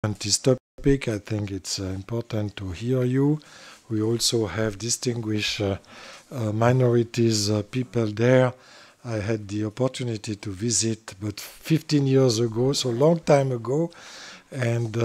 this topic. I think it's important to hear you. We also have distinguished minorities people there. I had the opportunity to visit, but 15 years ago, so a long time ago. And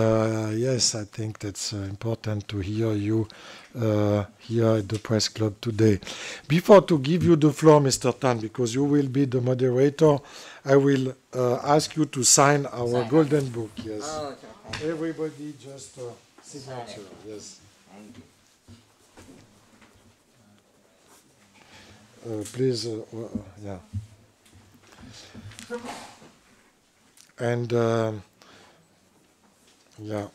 yes, I think that's important to hear you here at the Press Club today. Before to give you the floor, Mr. Tan, because you will be the moderator, I will ask you to sign our golden book. Yes. Oh, okay. Everybody just signature. Yes. Thank you. Please, yeah. And yeah.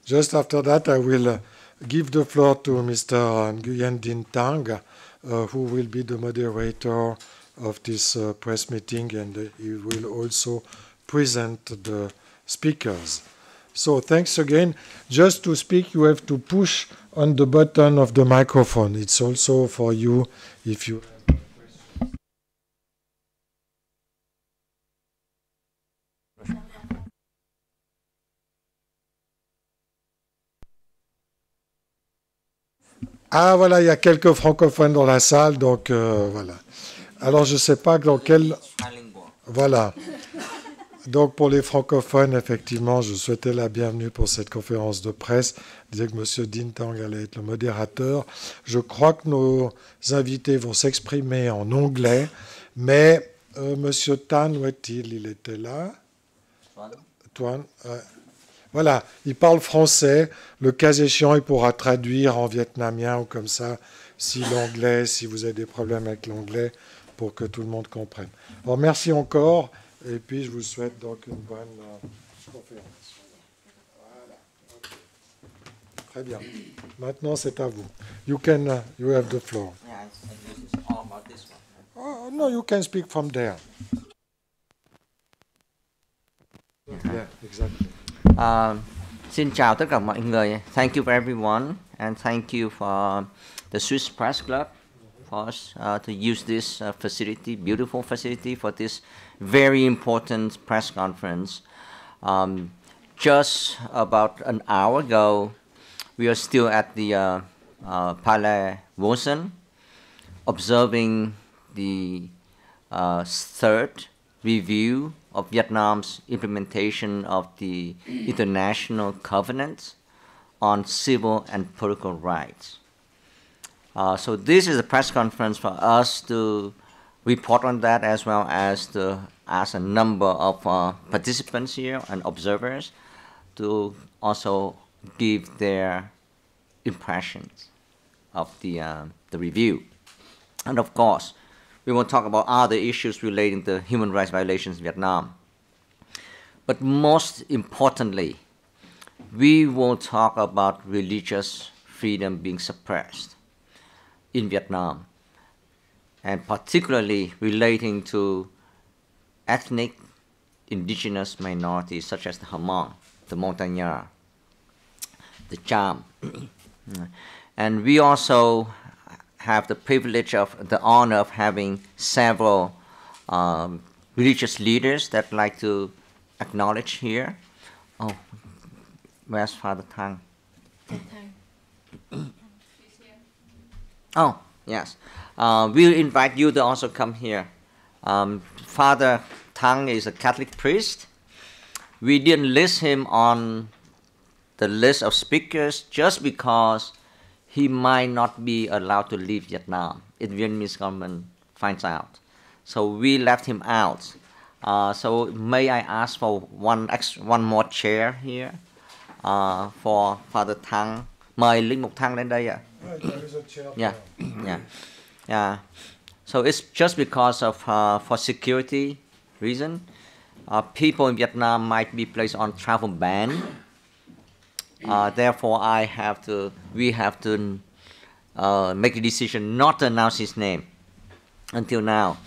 Just after that, I will give the floor to Mr. Nguyen Din Tang, who will be the moderator of this press meeting, and he will also present the speakers. So thanks again. Just to speak, you have to push on the button of the microphone. It's also for you if you... Ah voilà, il y a quelques francophones dans la salle, donc voilà. Alors je ne sais pas dans quel... Voilà. Donc pour les francophones, effectivement, je souhaitais la bienvenue pour cette conférence de presse. Je disais que M. Din Tang allait être le modérateur. Je crois que nos invités vont s'exprimer en anglais, mais M. Tan, où est-il? Il était là. Tuan. Voilà, il parle français. Le cas échéant, il pourra traduire en vietnamien ou comme ça, si l'anglais, si vous avez des problèmes avec l'anglais, pour que tout le monde comprenne. Alors, merci encore, et puis je vous souhaite donc une bonne conférence. Voilà. Okay. Très bien. Maintenant, c'est à vous. You have the floor. Yeah, it's all about this one. Oh, no, you can speak from there. Yeah, exactly. Xin chào tất cả mọi người. Thank you for everyone, and thank you for the Swiss Press Club for us to use this facility, beautiful facility, for this very important press conference. Just about an hour ago, we are still at the Palais Voiceless, observing the third review of Vietnam's implementation of the International Covenant on Civil and Political Rights. So this is a press conference for us to report on that, as well as to ask a number of participants here and observers to also give their impressions of the review. And of course, we will talk about other issues relating to human rights violations in Vietnam. But most importantly, we will talk about religious freedom being suppressed in Vietnam, and particularly relating to ethnic indigenous minorities such as the Hammam, the Montagnana, the Cham. And we also have the privilege of the honor of having several religious leaders that I'd like to acknowledge here. Oh, where's Father Tang? Oh, yes. We'll invite you to also come here. Father Tang is a Catholic priest. We didn't list him on the list of speakers just because he might not be allowed to leave Vietnam if Vietnamese government finds out. So we left him out. So may I ask for one more chair here for Father Thăng. Mời Linh Mục Thăng lên đây ạ. Yeah, yeah, yeah. So it's just because of for security reason, people in Vietnam might be placed on travel ban. Therefore, we have to make a decision not to announce his name until now.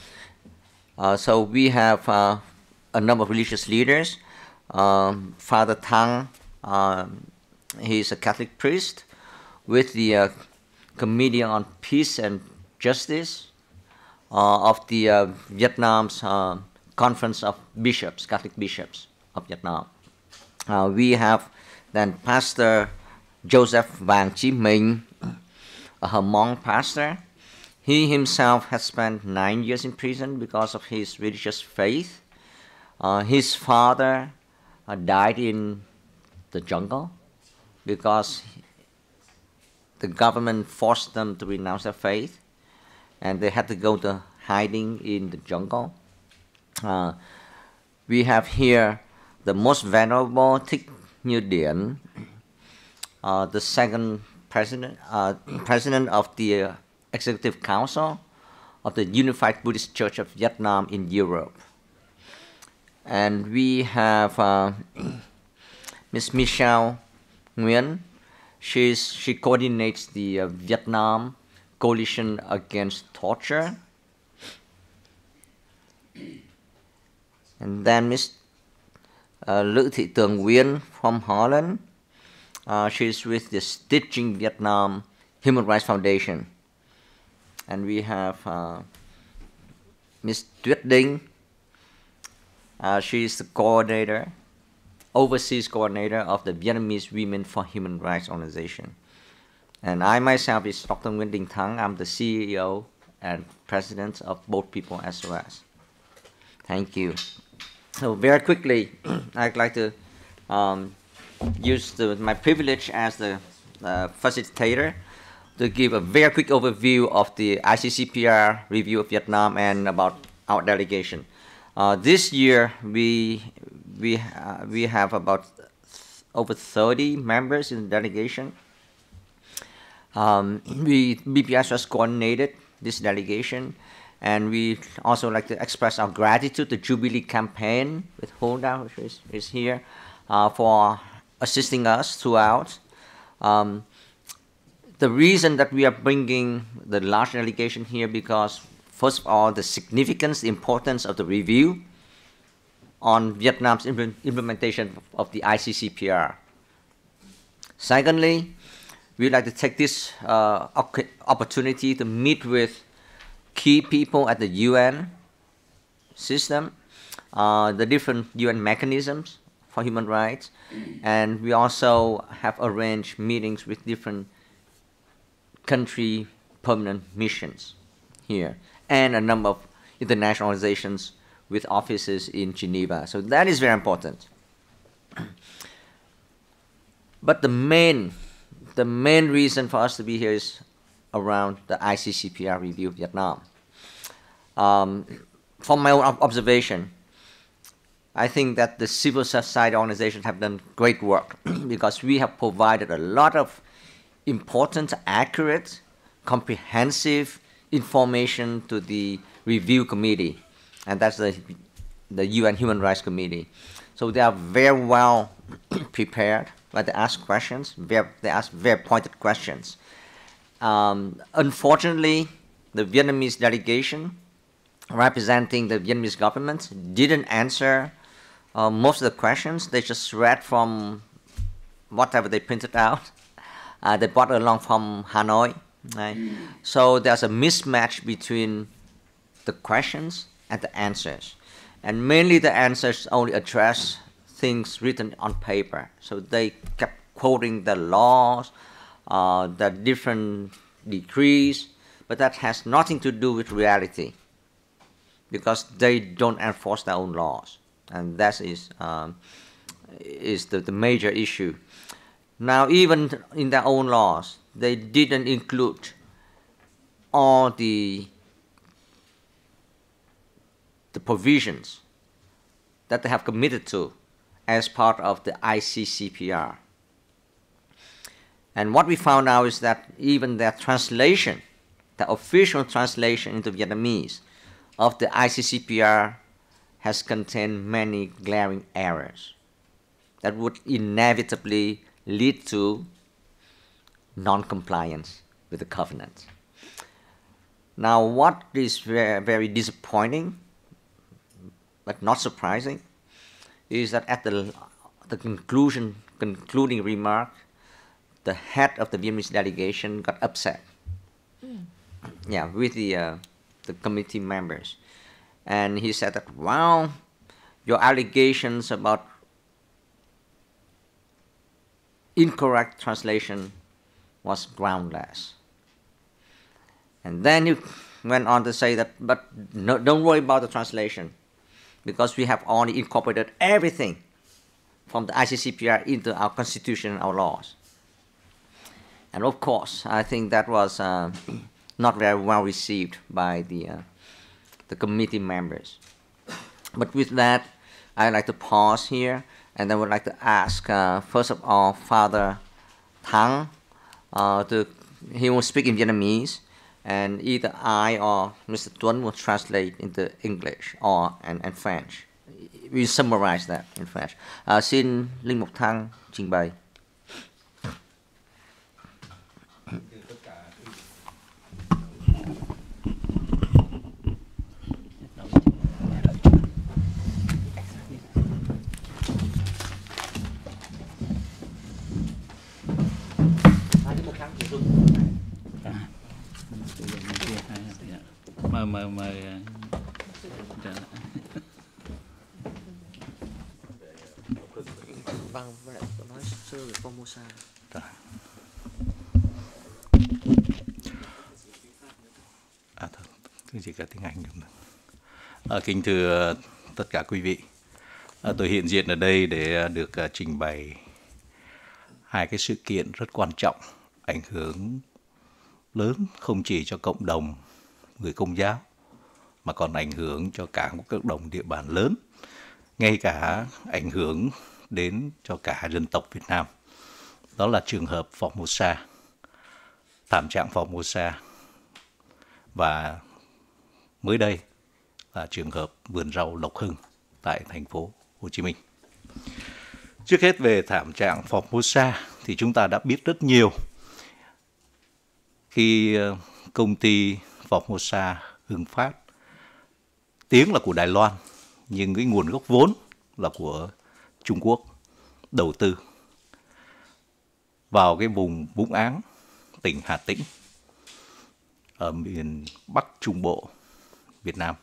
So we have a number of religious leaders. Father Thăng, he's a Catholic priest with the Committee on Peace and Justice of the Vietnam's Conference of Bishops, Catholic Bishops of Vietnam. We have then Pastor Joseph Vang Chi Minh, a Hmong pastor. He himself has spent 9 years in prison because of his religious faith. His father died in the jungle because the government forced them to renounce their faith, and they had to go to hiding in the jungle. We have here the most venerable Thích Như Điển, the second president of the Executive Council of the Unified Buddhist Church of Vietnam in Europe. And we have Ms. Michelle Nguyen. She coordinates the Vietnam Coalition Against Torture. And then Ms. Lữ Thị Tường Nguyên from Holland. She's with the Stitching Vietnam Human Rights Foundation. And we have Ms. Tuyết Dinh. She's the coordinator, overseas coordinator of the Vietnamese Women for Human Rights Organization. And I myself is Dr. Nguyen Đình Thắng. I'm the CEO and president of both People SOS. Thank you. So very quickly, I'd like to use my privilege as the facilitator to give a very quick overview of the Iccpr review of Vietnam and about our delegation. This year, we have about over 30 members in the delegation. BPSOS coordinated this delegation, and we also like to express our gratitude to Jubilee Campaign with Hulda, which is here, for assisting us throughout. The reason that we are bringing the large delegation here because, first of all, the significance, the importance of the review on Vietnam's implementation of the Iccpr. Secondly, we'd like to take this opportunity to meet with key people at the UN system, the different UN mechanisms for human rights, and we also have arranged meetings with different country permanent missions here, and a number of international organizations with offices in Geneva. So that is very important. But the main reason for us to be here is around the Iccpr review of Vietnam. From my own observation, I think that the civil society organizations have done great work because we have provided a lot of important, accurate, comprehensive information to the review committee, and that's the UN Human Rights Committee. So they are very well prepared, but they ask questions, they ask very pointed questions. Unfortunately, the Vietnamese delegation representing the Vietnamese government didn't answer most of the questions. They just read from whatever they printed out. They brought along from Hanoi. Right? So there's a mismatch between the questions and the answers. And mainly the answers only address things written on paper. So they kept quoting the laws, the different decrees, but that has nothing to do with reality because they don't enforce their own laws. And that is the major issue. Now, even in their own laws, they didn't include all the provisions that they have committed to as part of the Iccpr. And what we found out is that even their translation, the official translation into Vietnamese of the Iccpr has contained many glaring errors that would inevitably lead to non-compliance with the covenant. Now, what is very, very disappointing, but not surprising, is that at the concluding remark, the head of the Vietnamese delegation got upset. Yeah, with the committee members, and he said that, "Wow, your allegations about incorrect translation was groundless. And then you went on to say that, but no, don't worry about the translation, because we have already incorporated everything from the Iccpr into our constitution and our laws. And of course, I think that was not very well received by the committee members. But with that, I'd like to pause here, and I would like to ask, first of all, Father Thang, he will speak in Vietnamese, and either I or Mr. Tuấn will translate into English and French. We summarize that in French. Xin Linh Mục Thang trình bày. Vâng, với lại tôi nói sơ về Formosa. Thôi, chỉ cả tiếng Anh cũng được. Kính thưa tất cả quý vị, tôi hiện diện ở đây để được trình bày hai cái sự kiện rất quan trọng, ảnh hưởng lớn không chỉ cho cộng đồng người Công giáo, mà còn ảnh hưởng cho cả một cộng đồng địa bàn lớn, ngay cả ảnh hưởng đến cho cả dân tộc Việt Nam. Đó là trường hợp Formosa, thảm trạng Formosa, và mới đây là trường hợp vườn rau Lộc Hưng tại thành phố Hồ Chí Minh. Trước hết về thảm trạng Formosa thì chúng ta đã biết rất nhiều. Khi công ty Formosa Hưng Phát, tiếng là của Đài Loan, nhưng cái nguồn gốc vốn là của Trung Quốc đầu tư vào cái vùng Vũng Áng, tỉnh Hà Tĩnh, ở miền Bắc Trung Bộ Việt Nam,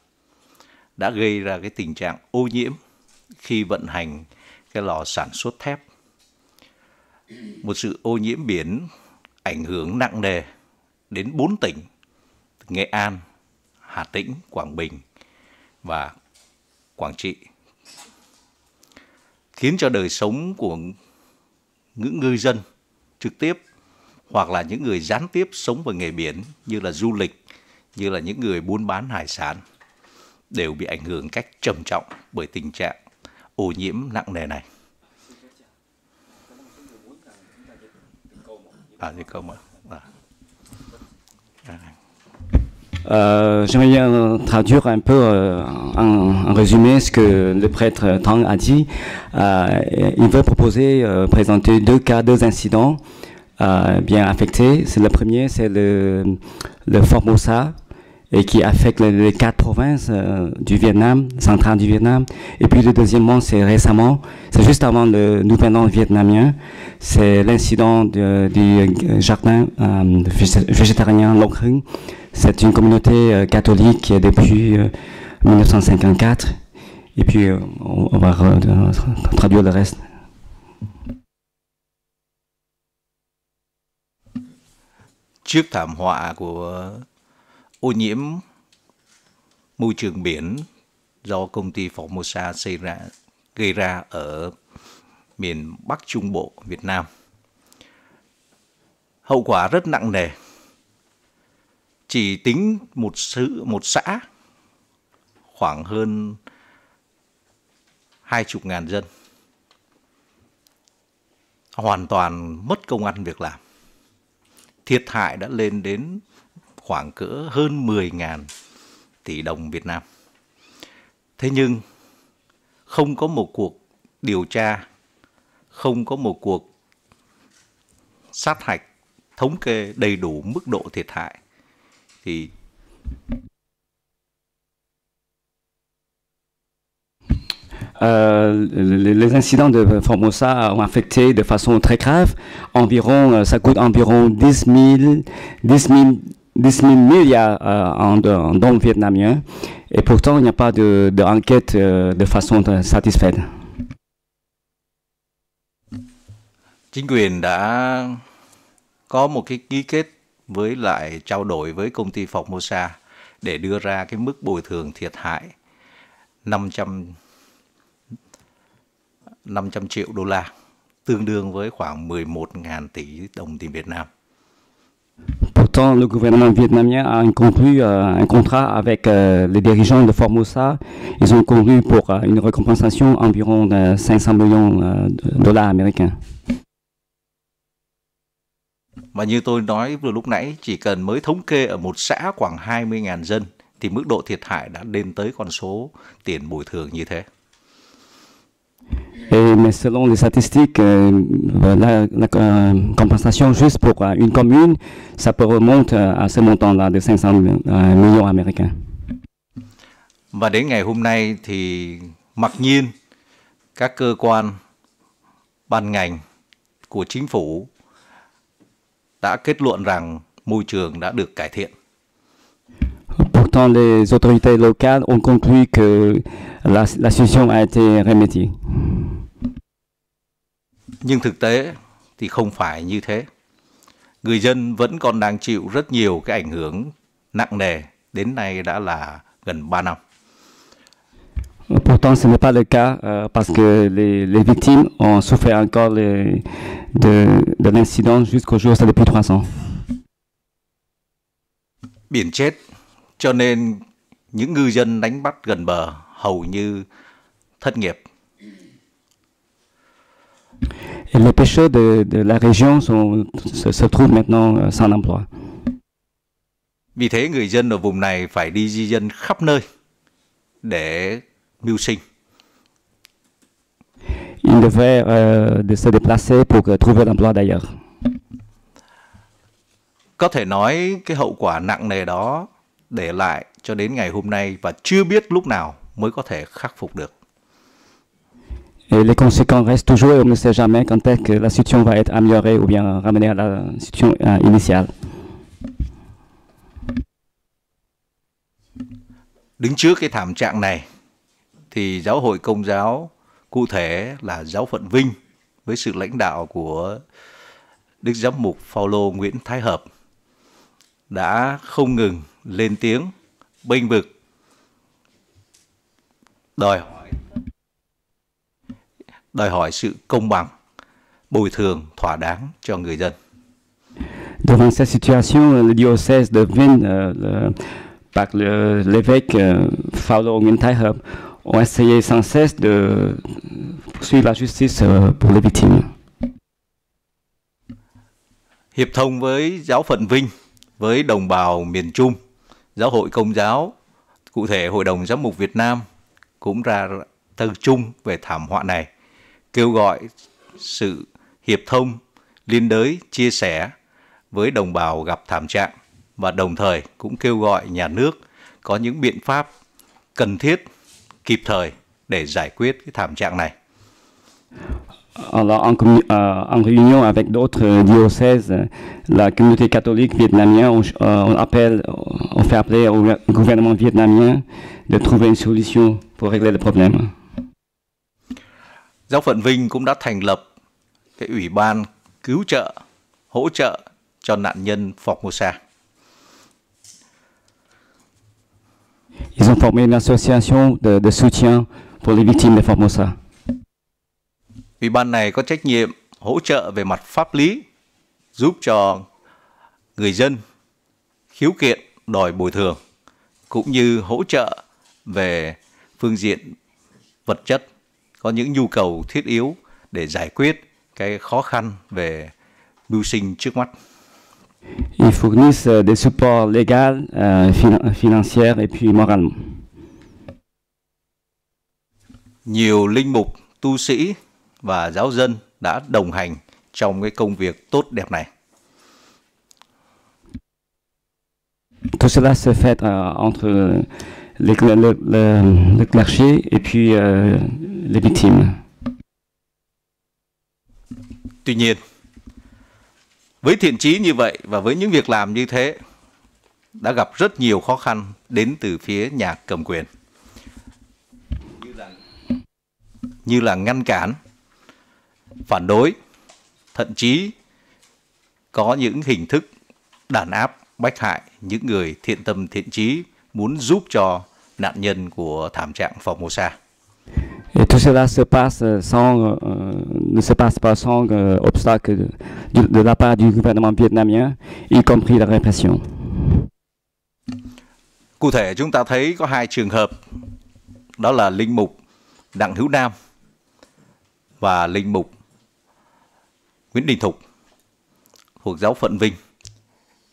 đã gây ra cái tình trạng ô nhiễm khi vận hành cái lò sản xuất thép. Một sự ô nhiễm biển ảnh hưởng nặng nề đến 4 tỉnh: Nghệ An, Hà Tĩnh, Quảng Bình và Quảng Trị, khiến cho đời sống của những ngư dân trực tiếp hoặc là những người gián tiếp sống vào nghề biển như là du lịch, như là những người buôn bán hải sản đều bị ảnh hưởng cách trầm trọng bởi tình trạng ô nhiễm nặng nề này. J'aimerais bien traduire un peu en résumé ce que le prêtre Tang a dit. Il veut proposer, présenter deux incidents bien affectés. Le premier, c'est le Formosa, et qui affecte les 4 provinces du Vietnam, central du Vietnam. Et puis le deuxièmement, c'est récemment, c'est juste avant le Nouvel An vietnamien, c'est l'incident du jardin végétarien Lộc Hưng. C'est une communauté catholique qui est depuis 1954. Et puis on va traduire le reste. Trước thảm họa của ô nhiễm môi trường biển do công ty Formosa gây ra ở miền Bắc Trung Bộ Việt Nam, hậu quả rất nặng nề. Chỉ tính một xã khoảng hơn 20.000 dân hoàn toàn mất công ăn việc làm. Thiệt hại đã lên đến khoảng cỡ hơn 10.000 tỷ đồng Việt Nam. Thế nhưng không có một cuộc điều tra, không có một cuộc sát hạch thống kê đầy đủ mức độ thiệt hại thì les incidents de Formosa ont affecté de façon très grave. Environ, ça coûte environ 10 000 milliards en dons vietnamiens. Et pourtant, il n'y a pas d'enquête de façon satisfaite. Chính quyền đã có một cái ký kết với lại trao đổi với công ty Formosa để đưa ra cái mức bồi thường thiệt hại 500 triệu đô la, tương đương với khoảng 11.000 tỷ đồng tiền Việt Nam. Pourtant, le gouvernement vietnamien a conclu un contrat avec les dirigeants de Formosa. Ils ont conclu pour une récompensation environ de 500 millions dollars américains. Mà như tôi nói vừa lúc nãy, chỉ cần mới thống kê ở một xã khoảng 20.000 dân thì mức độ thiệt hại đã lên tới con số tiền bồi thường như thế. Mais selon les statistiques, la compensation juste pour une commune, ça peut remonter à ce montant-là de 500 millions américains. Và đến ngày hôm nay thì mặc nhiên các cơ quan, ban ngành của chính phủ đã kết luận rằng môi trường đã được cải thiện. Pourtant, les autorités locales ont conclu que la situation a été remédiée. Nhưng thực tế thì không phải như thế. Người dân vẫn còn đang chịu rất nhiều cái ảnh hưởng nặng nề, đến nay đã là gần 3 năm. Pourtant, ce n'est pas le cas parce que les victimes ont souffert encore de l'incident jusqu'au jour, c'est depuis 3 ans. Biển chết, cho nên những ngư dân đánh bắt gần bờ hầu như thất nghiệp. Et les pêcheurs de la région se trouvent maintenant sans emploi. Vì thế người dân ở vùng này phải đi di dân khắp nơi để mưu sinh. Ils devaient de se déplacer pour trouver l'emploi d'ailleurs. Có thể nói cái hậu quả nặng nề đó để lại cho đến ngày hôm nay và chưa biết lúc nào mới có thể khắc phục được. Et les conséquences restent toujours et on ne sait jamais quand est-ce que la situation va être améliorée ou bien ramenée à la situation initiale. Đứng trước cái thảm trạng này thì Giáo hội Công giáo, cụ thể là Giáo phận Vinh với sự lãnh đạo của Đức Giám mục Phaolô Nguyễn Thái Hợp đã không ngừng lên tiếng bênh vực, đòi hỏi sự công bằng, bồi thường thỏa đáng cho người dân. Devant cette situation, le diocèse de Vinh, par l'évêque Phaolô Nguyễn Thái Hợp, ont essayé sans cesse de poursuivre la justice pour les victimes. Hiệp thông với Giáo phận Vinh, với đồng bào miền Trung, Giáo hội Công giáo, cụ thể Hội đồng Giám mục Việt Nam cũng ra từ chung về thảm họa này, kêu gọi sự hiệp thông, liên đới, chia sẻ với đồng bào gặp thảm trạng và đồng thời cũng kêu gọi nhà nước có những biện pháp cần thiết, kịp thời để giải quyết cái thảm trạng này. Alors, en réunion avec d'autres diocèses, la communauté catholique vietnamienne on fait appeler au gouvernement vietnamien de trouver une solution pour régler le problème. Giáo phận Vinh cũng đã thành lập cái ủy ban cứu trợ, hỗ trợ cho nạn nhân Formosa. Ils ont formé une association de soutien pour les victimes de Formosa. Ủy ban này có trách nhiệm hỗ trợ về mặt pháp lý, giúp cho người dân khiếu kiện đòi bồi thường, cũng như hỗ trợ về phương diện vật chất, có những nhu cầu thiết yếu để giải quyết cái khó khăn về mưu sinh trước mắt. Ils fournissent des supports légaux, financiers et puis moralement. Nhiều linh mục, tu sĩ và giáo dân đã đồng hành trong cái công việc tốt đẹp này. Tout cela se fait entre le clergé et puis les victimes. Tuy nhiên, với thiện chí như vậy và với những việc làm như thế, đã gặp rất nhiều khó khăn đến từ phía nhà cầm quyền. Như là ngăn cản, phản đối, thậm chí có những hình thức đàn áp, bách hại những người thiện tâm thiện chí muốn giúp cho nạn nhân của thảm trạng Formosa. Et tout cela se passe ne se passe pas sans obstacle de la part du gouvernement vietnamien, y compris la répression. Cụ thể chúng ta thấy có 2 trường hợp, đó là linh mục Đặng Hữu Nam và linh mục Nguyễn Đình Thục thuộc giáo phận Vinh.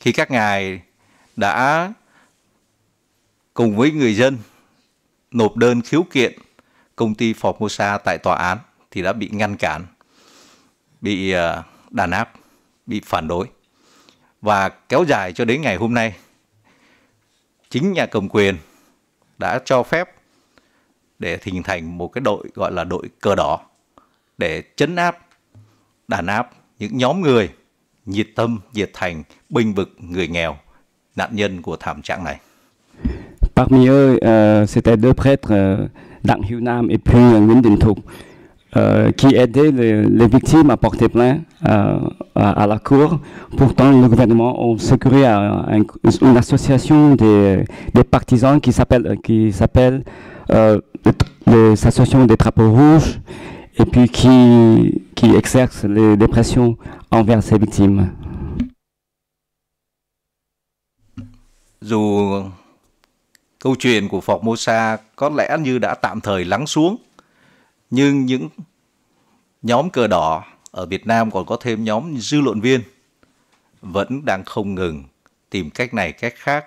Khi các ngài đã cùng với người dân nộp đơn khiếu kiện công ty Formosa tại tòa án thì đã bị ngăn cản, bị đàn áp, bị phản đối và kéo dài cho đến ngày hôm nay. Chính nhà cầm quyền đã cho phép để hình thành một cái đội gọi là đội cờ đỏ để trấn áp, đàn áp những nhóm người nhiệt tâm, nhiệt thành, bênh vực người nghèo, nạn nhân của thảm trạng này. Parmi eux, c'était 2 prêtres, Đặng Hữu Nam et puis Nguyễn Đình Thục, qui aidaient les victimes à porter plainte à la cour. Pourtant, le gouvernement a secouru à une association des partisans qui s'appelle l'association des drapeaux rouges, et puis qui exerce les pressions envers ces victimes. Dù câu chuyện của Formosa có lẽ như đã tạm thời lắng xuống, nhưng những nhóm cờ đỏ ở Việt Nam còn có thêm nhóm dư luận viên vẫn đang không ngừng tìm cách này cách khác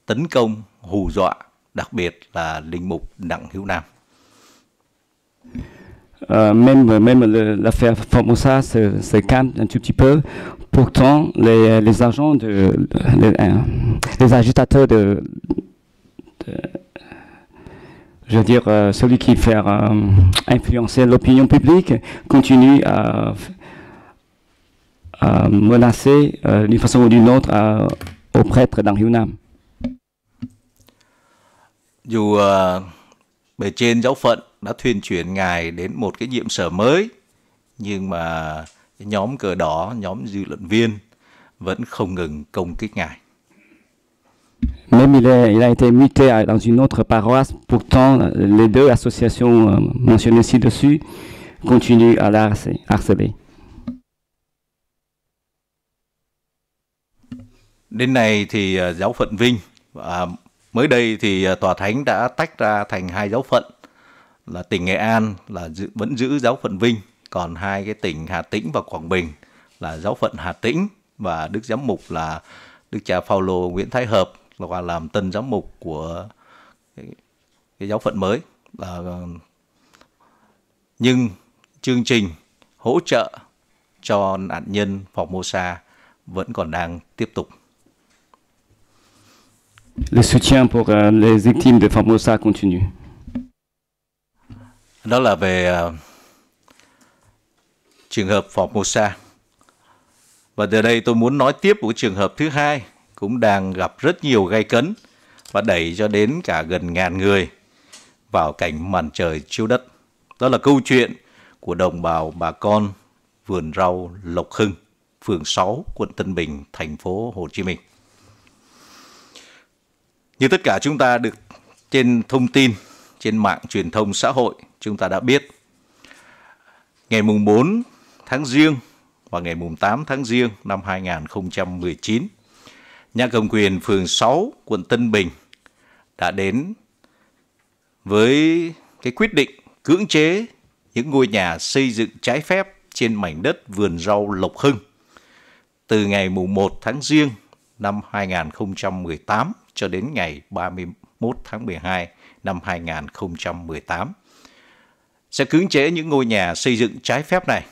tấn công, hù dọa, đặc biệt là linh mục Đặng Hữu Nam. Même l'affaire Formosa se calme un tout petit peu. Pourtant, les agents les agitateurs je veux dire, celui qui fait influencer l'opinion publique continue à menacer d'une façon ou d'une autre au prêtre Đặng Hữu Nam. Dù bề trên giáo phận đã thuyên chuyển ngài đến một cái nhiệm sở mới, nhưng mà cái nhóm cờ đỏ, nhóm dư luận viên vẫn không ngừng công kích ngài. Même il a été muté dans une autre paroisse, pourtant les 2 associations mentionnées ci-dessus continuent à la harceler. Đến nay thì giáo phận Vinh và mới đây thì tòa thánh đã tách ra thành 2 giáo phận, là tỉnh Nghệ An là vẫn giữ giáo phận Vinh, còn 2 cái tỉnh Hà Tĩnh và Quảng Bình là giáo phận Hà Tĩnh và Đức Giám mục là Đức cha Phaolô Nguyễn Thái Hợp và làm tân giám mục của cái giáo phận mới. Nhưng chương trình hỗ trợ cho nạn nhân Formosa vẫn còn đang tiếp tục. Le soutien pour les victimes de Formosa continue. Đó là về trường hợp Formosa. Và từ đây tôi muốn nói tiếp một trường hợp thứ hai cũng đang gặp rất nhiều gay cấn và đẩy cho đến cả gần 1000 người vào cảnh màn trời chiếu đất. Đó là câu chuyện của đồng bào bà con vườn rau Lộc Hưng, phường 6, quận Tân Bình, thành phố Hồ Chí Minh. Như tất cả chúng ta được trên thông tin, trên mạng truyền thông xã hội, chúng ta đã biết ngày mùng 4 tháng Giêng và ngày mùng 8 tháng Giêng năm 2019, nhà cầm quyền phường 6, quận Tân Bình đã đến với cái quyết định cưỡng chế những ngôi nhà xây dựng trái phép trên mảnh đất vườn rau Lộc Hưng từ ngày mùng 1 tháng Giêng năm 2018 cho đến ngày 31 tháng 12 năm 2018. Sẽ cưỡng chế những ngôi nhà xây dựng trái phép này.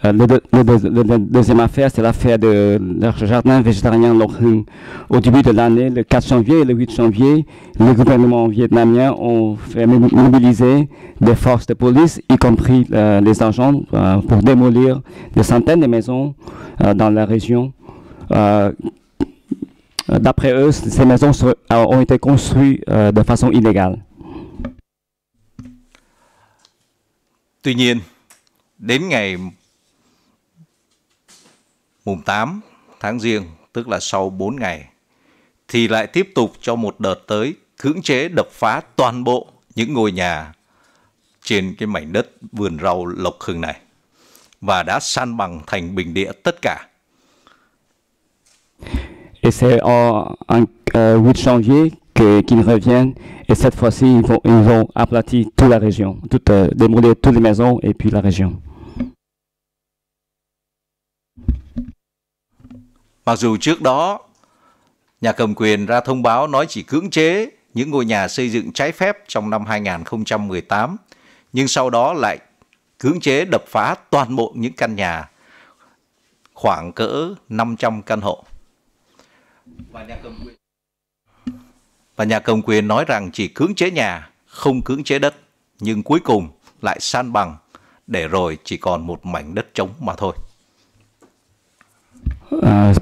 La deuxième affaire, c'est l'affaire de leur jardin végétarien Lộc Hưng. Au début de l'année, le 4 janvier et le 8 janvier, le gouvernement vietnamien ont fait mobiliser des forces de police, y compris les agents, pour démolir des centaines de maisons dans la région. D'après eux, ces maisons ont été construites de façon illégale. Tuy nhiên, Đến ngày mùng 8 tháng Giêng, tức là sau 4 ngày, thì lại tiếp tục cho một đợt tới cưỡng chế đập phá toàn bộ những ngôi nhà trên cái mảnh đất vườn rau lộc hừng này và đã san bằng thành bình địa tất cả. Et c'est en 8 janvier qu'ils reviennent. Et cette fois-ci, ils vont aplatir toute la région, démolir toutes les maisons et puis la région. Mặc dù trước đó, nhà cầm quyền ra thông báo nói chỉ cưỡng chế những ngôi nhà xây dựng trái phép trong năm 2018, nhưng sau đó lại cưỡng chế đập phá toàn bộ những căn nhà khoảng cỡ 500 căn hộ. Và nhà cầm quyền nói rằng chỉ cưỡng chế nhà, không cưỡng chế đất, nhưng cuối cùng lại san bằng, để rồi chỉ còn một mảnh đất trống mà thôi.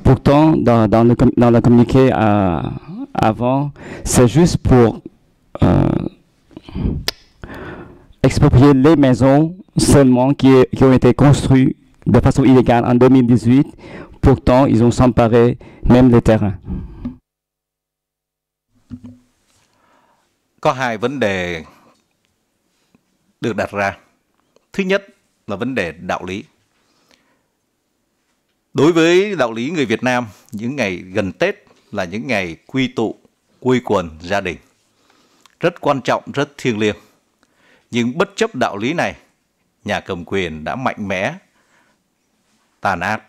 Pourtant, dans le communiqué avant, c'est juste pour exproprier les maisons seulement qui ont été construites de façon illégale en 2018. Pourtant, ils ont s'emparé même les terrains. Có hai vấn đề được đặt ra. Thứ nhất là vấn đề đạo lý. Đối với đạo lý người Việt Nam, những ngày gần Tết là những ngày quy tụ, quây quần gia đình. Rất quan trọng, rất thiêng liêng. Nhưng bất chấp đạo lý này, nhà cầm quyền đã mạnh mẽ, tàn ác,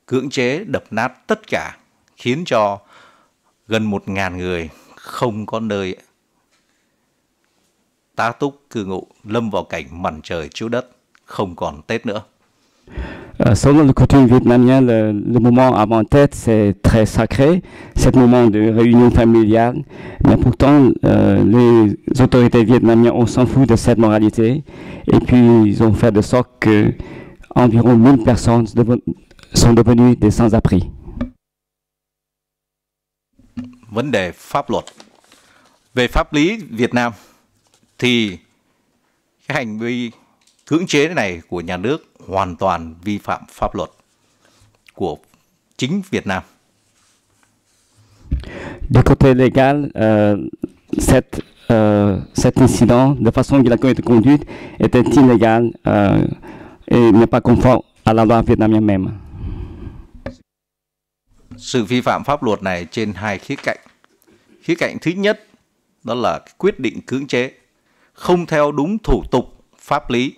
cưỡng chế đập nát tất cả, khiến cho gần 1.000 người không có nơi tá túc cư ngụ, lâm vào cảnh màn trời chiếu đất, không còn Tết nữa. Selon le coutume vietnamien, le moment avant Tết, c'est très sacré, c'est le moment de réunion familiale. Mais pourtant, les autorités vietnamiennes, on s'en fout de cette moralité. Et puis, ils ont fait de sorte que environ 1000 personnes sont devenues des sans-abri. Vấn đề pháp luật. Về pháp lý Việt Nam, thì cái hành vi cưỡng chế này của nhà nước hoàn toàn vi phạm pháp luật của chính Việt Nam. Du côté légal, cet incident, de façon qu'il a été conduite, était illégal et n'est pas conforme à la loi vietnamienne même. Sự vi phạm pháp luật này trên hai khía cạnh. Khía cạnh thứ nhất đó là quyết định cưỡng chế không theo đúng thủ tục pháp lý,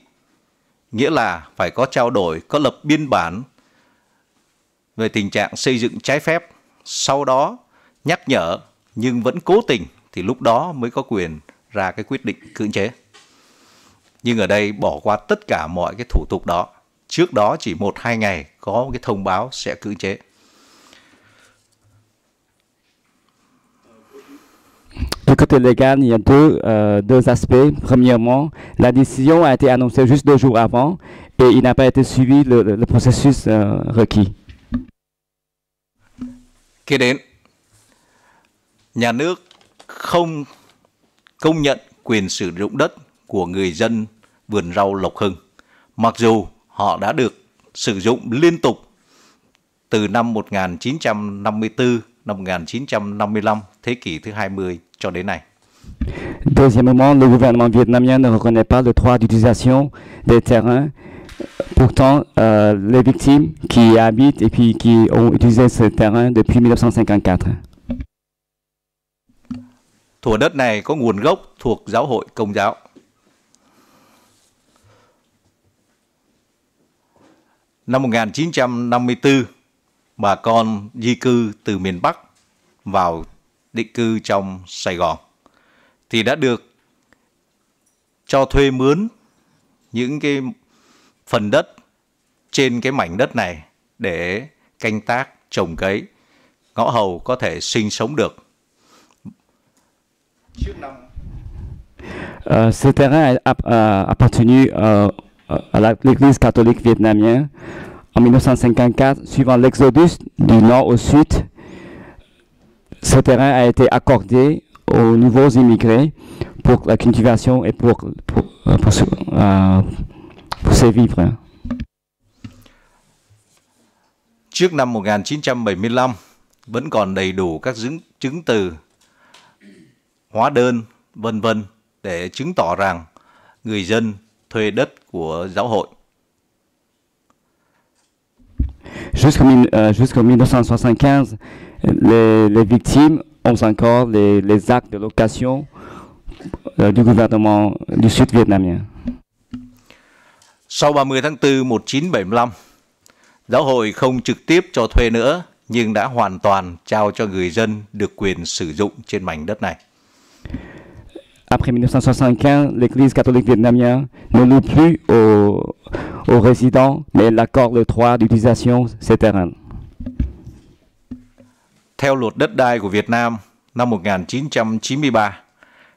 nghĩa là phải có trao đổi, có lập biên bản về tình trạng xây dựng trái phép, sau đó nhắc nhở nhưng vẫn cố tình, thì lúc đó mới có quyền ra cái quyết định cưỡng chế. Nhưng ở đây bỏ qua tất cả mọi cái thủ tục đó, trước đó chỉ 1-2 ngày có cái thông báo sẽ cưỡng chế. Du côté légal, il y a deux aspects. Premièrement, la décision a été annoncée juste 2 jours avant et il n'a pas été suivi le processus requis. Kế đến, nhà nước không công nhận quyền sử dụng đất của người dân vườn rau Lộc Hưng, mặc dù họ đã được sử dụng liên tục từ năm 1954, năm 1955, thế kỷ thứ 20 cho đến nay. Deuxièmement, le gouvernement vietnamien ne reconnaît pas le droit d'utilisation des terrains. Pourtant, les victimes qui habitent et puis qui ont utilisé ce terrain depuis 1954. Thửa đất này có nguồn gốc thuộc giáo hội Công giáo. Năm 1954, bà con di cư từ miền Bắc vào định cư trong Sài Gòn thì đã được cho thuê mướn những cái phần đất trên cái mảnh đất này để canh tác, trồng cấy, ngõ hầu có thể sinh sống được. Ce terrain a appartenu à l'Église catholique vietnamienne. En 1954, suivant l'exodus du nord au sud, ce terrain a été accordé aux nouveaux immigrés pour la cultivation et pour ces fait vivre. Trước năm 1975, vẫn còn đầy đủ các chứng từ, hóa đơn, vân vân để chứng tỏ rằng người dân thuê đất của giáo hội. Jusqu'en 1975, les victimes ont encore les actes de location du gouvernement du Sud vietnamien. Sau 30 tháng 4 1975, giáo hội không trực tiếp cho thuê nữa, nhưng đã hoàn toàn trao cho người dân được quyền sử dụng trên mảnh đất này. Après 1975, l'Église catholique vietnamienne ne loue plus aux résidents, mais elle accorde le droit d'utilisation ces terrains. Theo luật đất đai của Việt Nam năm 1993,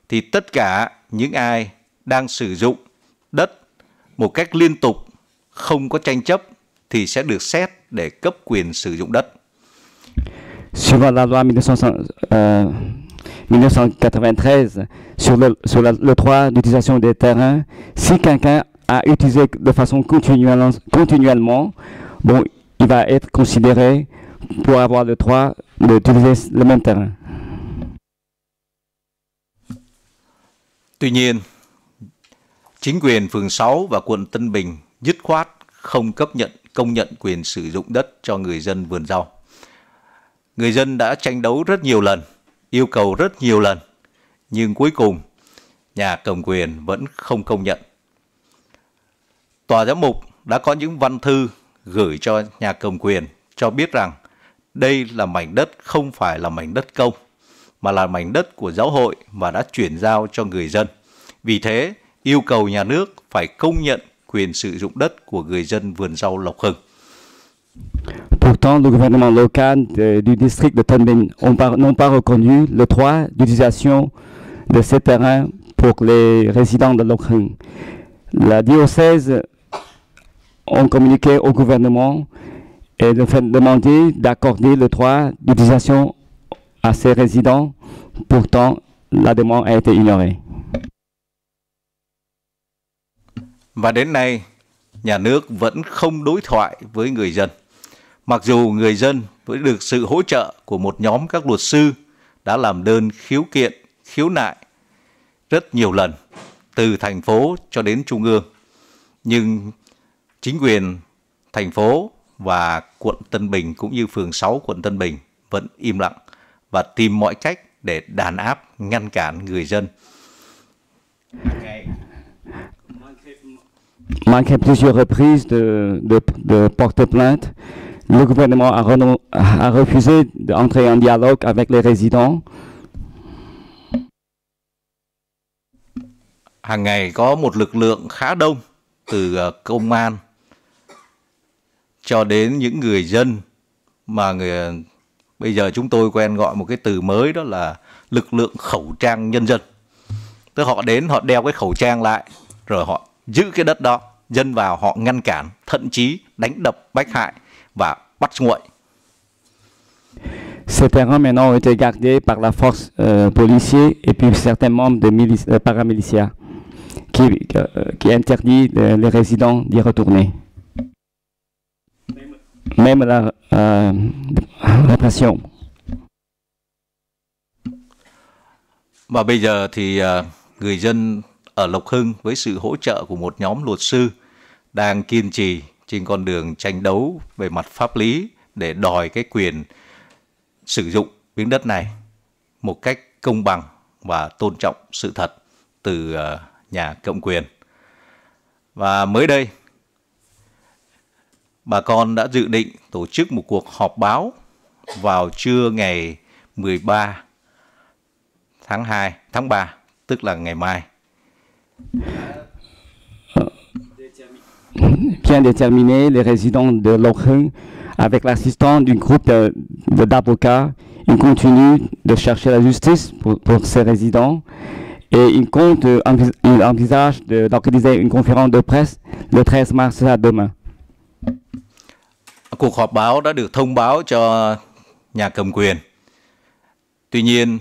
thì tất cả những ai đang sử dụng đất một cách liên tục, không có tranh chấp, thì sẽ được xét để cấp quyền sử dụng đất. Suivant la loi 1993 sur le droit d'utilisation des terrains, si quelqu'un a utilisé de façon continuellement, bon, il va être considéré pour avoir le droit d'utiliser le même terrain. Tuy nhiên, chính quyền phường 6 và quận Tân Bình dứt khoát không công nhận quyền sử dụng đất cho người dân vườn rau. Người dân đã tranh đấu rất nhiều lần, yêu cầu rất nhiều lần, nhưng cuối cùng nhà cầm quyền vẫn không công nhận. Tòa giám mục đã có những văn thư gửi cho nhà cầm quyền cho biết rằng đây là mảnh đất không phải là mảnh đất công, mà là mảnh đất của giáo hội và đã chuyển giao cho người dân. Vì thế, yêu cầu nhà nước phải công nhận quyền sử dụng đất của người dân vườn rau Lộc Hưng. Pourtant, le gouvernement local du district de Tân Bình n'ont pas reconnu le droit d'utilisation de ces terrains pour les résidents de Lộc Hưng. La diocèse ont communiqué au gouvernement et le fait demander d'accorder le droit d'utilisation à ces résidents. Pourtant, la demande a été ignorée. Và đến nay, nhà nước vẫn không đối thoại với người dân. Mặc dù người dân với được sự hỗ trợ của một nhóm các luật sư đã làm đơn khiếu kiện, khiếu nại rất nhiều lần, từ thành phố cho đến trung ương. Nhưng chính quyền thành phố và quận Tân Bình cũng như phường 6 quận Tân Bình vẫn im lặng và tìm mọi cách để đàn áp, ngăn cản người dân. Malgré plusieurs reprises de porter plainte, le gouvernement a refusé d'entrer en dialogue avec les résidents. Hàng ngày có một lực lượng khá đông từ công an cho đến những người dân mà bây giờ chúng tôi quen gọi một cái từ mới, đó là lực lượng khẩu trang nhân dân. Tức họ đến, họ đeo cái khẩu trang lại, rồi họ giữ cái đất đó, dân vào họ ngăn cản, thậm chí đánh đập, bách hại và bắt nguội. Ces terrains maintenant ont été gardés par la force policière et puis certains membres de paramilitia qui interdit les résidents d'y retourner. Même la répression. Và bây giờ thì người dân ở Lộc Hưng với sự hỗ trợ của một nhóm luật sư đang kiên trì trên con đường tranh đấu về mặt pháp lý để đòi cái quyền sử dụng miếng đất này một cách công bằng và tôn trọng sự thật từ nhà cầm quyền. Và mới đây, bà con đã dự định tổ chức một cuộc họp báo vào trưa ngày 13 tháng 3, tức là ngày mai. Bien déterminé, les résidents de Lộc Hưng, avec l'assistance d'un groupe d'avocats, ils continuent de chercher la justice pour ces résidents et ils envisagent d'organiser une conférence de presse le 13 mars à demain. Cuộc họp báo đã được thông báo cho nhà cầm quyền. Tuy nhiên,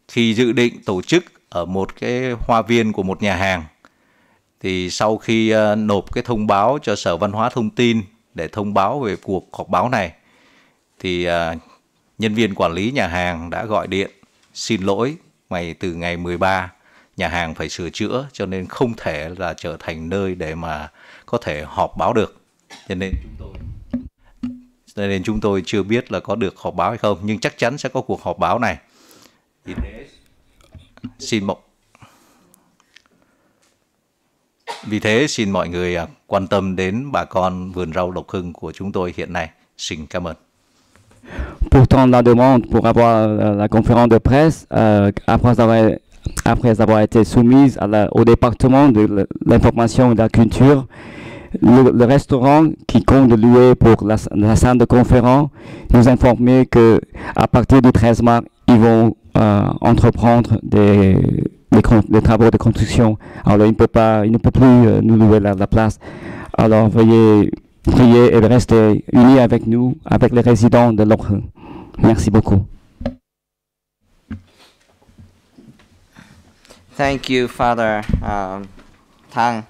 khi dự định tổ chức ở một cái hoa viên của một nhà hàng, Thì sau khi nộp cái thông báo cho Sở Văn hóa Thông tin để thông báo về cuộc họp báo này, thì nhân viên quản lý nhà hàng đã gọi điện xin lỗi từ ngày 13 nhà hàng phải sửa chữa, cho nên không thể là trở thành nơi để mà có thể họp báo được. Cho nên chúng tôi chưa biết là có được họp báo hay không, nhưng chắc chắn sẽ có cuộc họp báo này. Vì thế xin mọi người quan tâm đến bà con vườn rau Lộc Hưng của chúng tôi hiện nay. Xin cảm ơn. Pourtant, la demande pour avoir la conférence de presse, après avoir été soumise au département de l'information et de la culture, le restaurant qui compte louer pour la salle de conférence nous informait que à partir du 13 mars, ils vont entreprendre des travaux de construction. Alors il ne peut plus nous louer la place. Alors veuillez prier et rester unis avec nous, avec les résidents de Lộc Hưng. Merci beaucoup. Thank you, Father Thang.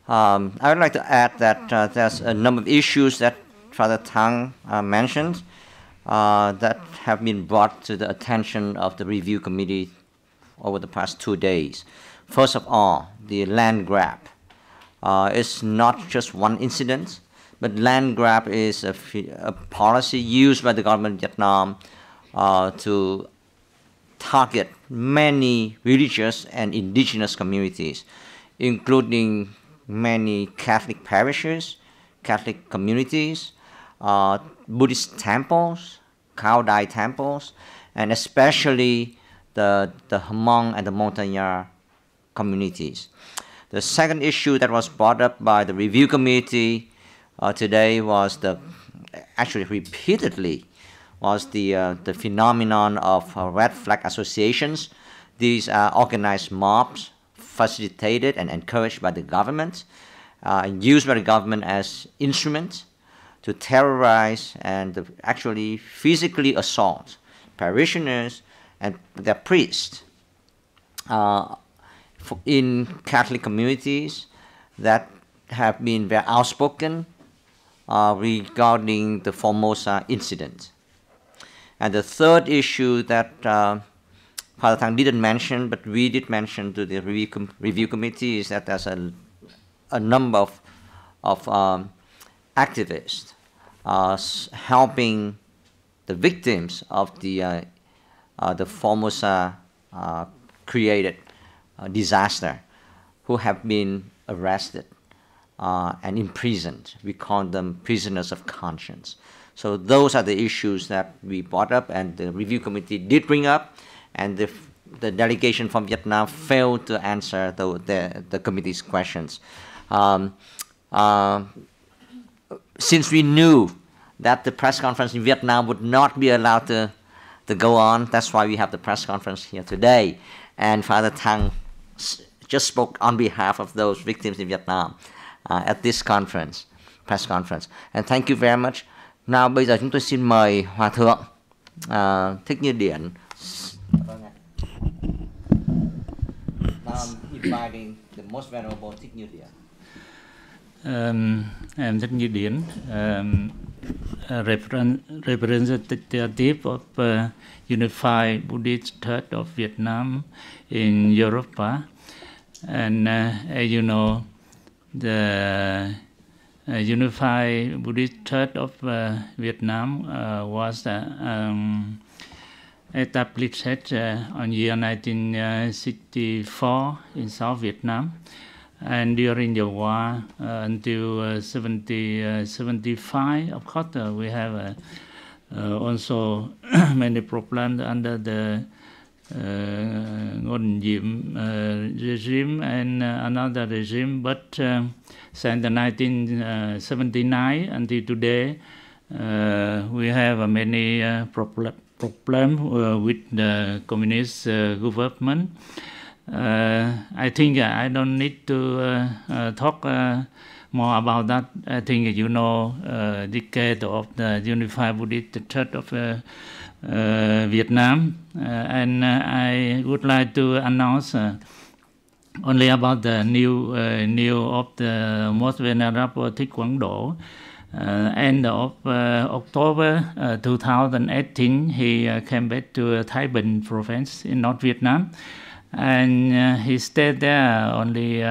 I would like to add that there's a number of issues that Father Thang mentioned that have been brought to the attention of the review committee over the past 2 days. First of all, the land grab. It's not just one incident, but land grab is a policy used by the government of Vietnam to target many religious and indigenous communities, including many Catholic parishes, Catholic communities, Buddhist temples, Cao Dai temples, and especially the Hammam and the Montagnana communities. The second issue that was brought up by the review committee today was actually repeatedly was the phenomenon of red flag associations. These are organized mobs facilitated and encouraged by the government, used by the government as instruments to terrorize and actually physically assault parishioners and their priests in Catholic communities that have been very outspoken regarding the Formosa incident. And the third issue that Father Thang didn't mention, but we did mention to the review committee, is that there's a number of activists helping the victims of the Formosa created disaster, who have been arrested and imprisoned. We call them prisoners of conscience. So those are the issues that we brought up and the review committee did bring up, and the delegation from Vietnam failed to answer the committee's questions. Since we knew that the press conference in Vietnam would not be allowed to go on, that's why we have the press conference here today. And Father Thang just spoke on behalf of those victims in Vietnam at this conference, press conference. And thank you very much. Nào bây giờ chúng tôi xin mời Hòa Thượng Thích Như Điển. Now I'm inviting the most venerable Thích Như Điển. I'm Thích Như Điển, representative of Unified Buddhist Church of Vietnam in Europe. And as you know, the Unified Buddhist Church of Vietnam was established on year 1964 in South Vietnam, and during the war until 75, of course, we have also many problems under the Ngôn Diệm regime and another regime, but since 1979 until today, we have many problems with the communist government. I think I don't need to talk more about that. I think you know decade of the Unified Buddhist Church of Vietnam, and I would like to announce only about the new of the most venerable Thích Quảng Độ. End of October 2018, he came back to Thái Bình province in North Vietnam, and he stayed there only,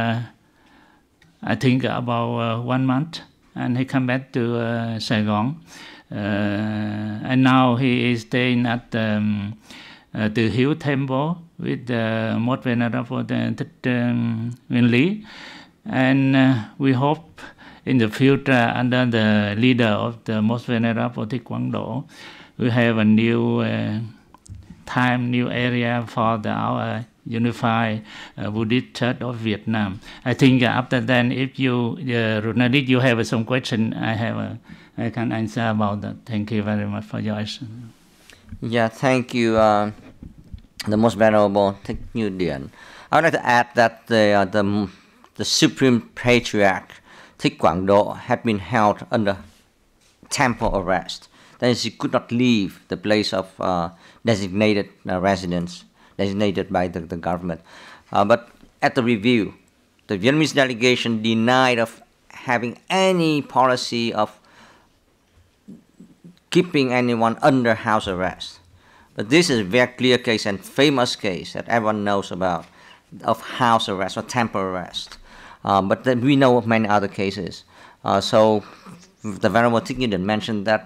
I think, about 1 month, and he came back to Saigon, and now he is staying at the Hill Temple with the most venerable Thích Nguyên Lý, and we hope in the future, under the leader of the most venerable Thích Quảng Độ, we have a new time, new area for our unified Buddhist Church of Vietnam. I think after that, if you, Runalik, you have some question, I can answer about that. Thank you very much for your question. Yeah, thank you, the most venerable Thích Như Điển. I would like to add that the Supreme Patriarch Thích Quảng Độ had been held under temple arrest. That is, he could not leave the place of designated residence, designated by the government. But at the review, the Vietnamese delegation denied of having any policy of keeping anyone under house arrest. But this is a very clear case and famous case that everyone knows about, of house arrest or temple arrest. But then we know of many other cases. So the Venerable Thích Như Điển mentioned that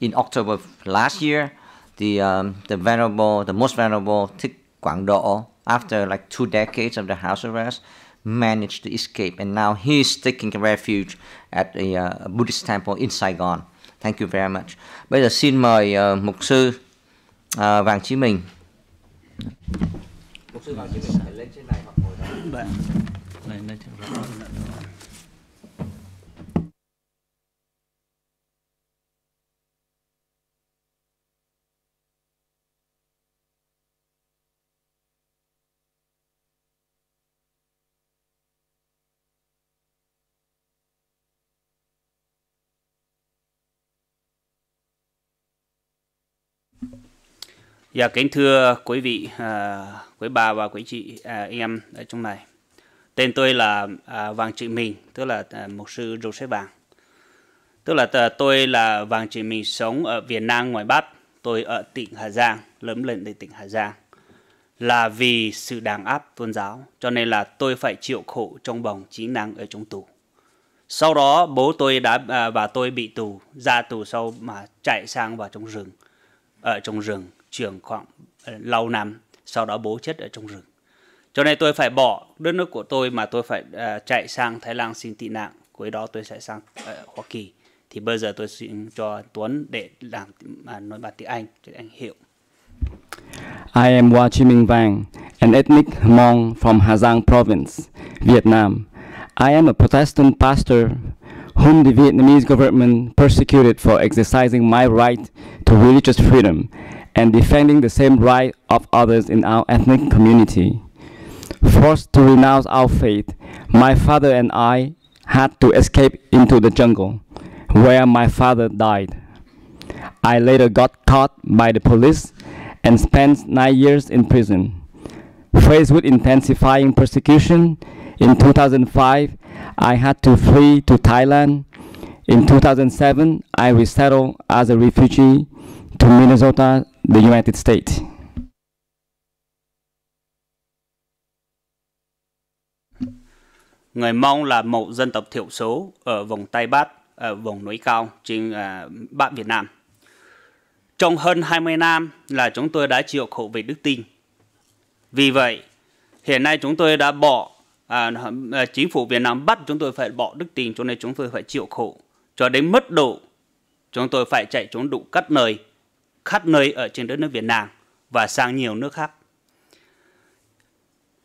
in October last year, the most venerable Thích Quảng Độ, after like 2 decades of the house arrest, managed to escape, and now he's taking refuge at a Buddhist temple in Saigon. Thank you very much. Bây giờ xin mời mục sư Vàng Chí Mình. Mục sư Vàng Chí Mình phải lên trên này hoặc ngồi đó. Dạ, kính thưa quý vị, quý bà và quý chị em ở trong này. Tên tôi là Vàng Chí Mình, tức là mục sư Joseph Vàng. Tức là tôi là Vàng Chí Mình, sống ở Việt Nam ngoài Bắc. Tôi ở tỉnh Hà Giang, lớn lên tại tỉnh Hà Giang. Là vì sự đàn áp tôn giáo, cho nên là tôi phải chịu khổ trong vòng 9 năm ở trong tù. Sau đó bố tôi và tôi bị tù, ra tù sau mà chạy sang vào trong rừng. Ở trong rừng trường khoảng lâu năm, sau đó bố chết ở trong rừng. Cho nên tôi phải bỏ đất nước của tôi mà tôi phải chạy sang Thái Lan xin tị nạn. Cuối đó tôi sẽ sang Hoa Kỳ. Thì bây giờ tôi xin cho Tuấn để nói bằng tiếng Anh cho anh hiểu. I am Hoa Chi Minh Vang, an ethnic Hmong from Hà Giang province, Vietnam. I am a Protestant pastor whom the Vietnamese government persecuted for exercising my right to religious freedom and defending the same right of others in our ethnic community. Forced to renounce our faith, my father and I had to escape into the jungle, where my father died. I later got caught by the police and spent 9 years in prison. Faced with intensifying persecution, in 2005, I had to flee to Thailand. In 2007, I resettled as a refugee to Minnesota, the United States. Người Mông là một dân tộc thiểu số ở vùng Tây Bắc, ở vùng núi cao trên Bắc Việt Nam. Trong hơn 20 năm là chúng tôi đã chịu khổ về đức tin. Vì vậy, hiện nay chúng tôi đã bỏ, chính phủ Việt Nam bắt chúng tôi phải bỏ đức tin, cho nên chúng tôi phải chịu khổ. Cho đến mức độ chúng tôi phải chạy trốn đủ khắp nơi ở trên đất nước Việt Nam và sang nhiều nước khác.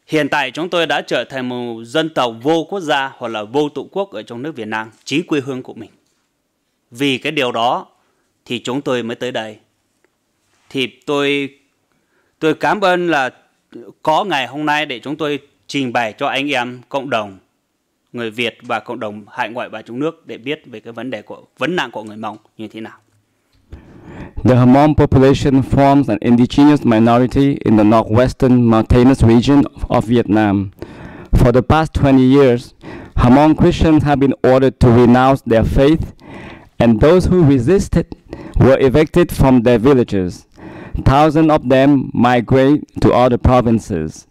Hiện tại chúng tôi đã trở thành một dân tộc vô quốc gia hoặc là vô tổ quốc ở trong nước Việt Nam, chính quê hương của mình. Vì cái điều đó thì chúng tôi mới tới đây. Thì tôi cảm ơn là có ngày hôm nay để chúng tôi trình bày cho anh em cộng đồng người Việt và cộng đồng hải ngoại và trong nước để biết về cái vấn nạn của người Mông như thế nào. The Hammam population forms an indigenous minority in the northwestern mountainous region of Vietnam. For the past 20 years, Hammam Christians have been ordered to renounce their faith, and those who resisted were evicted from their villages. Thousands of them migrate to other provinces,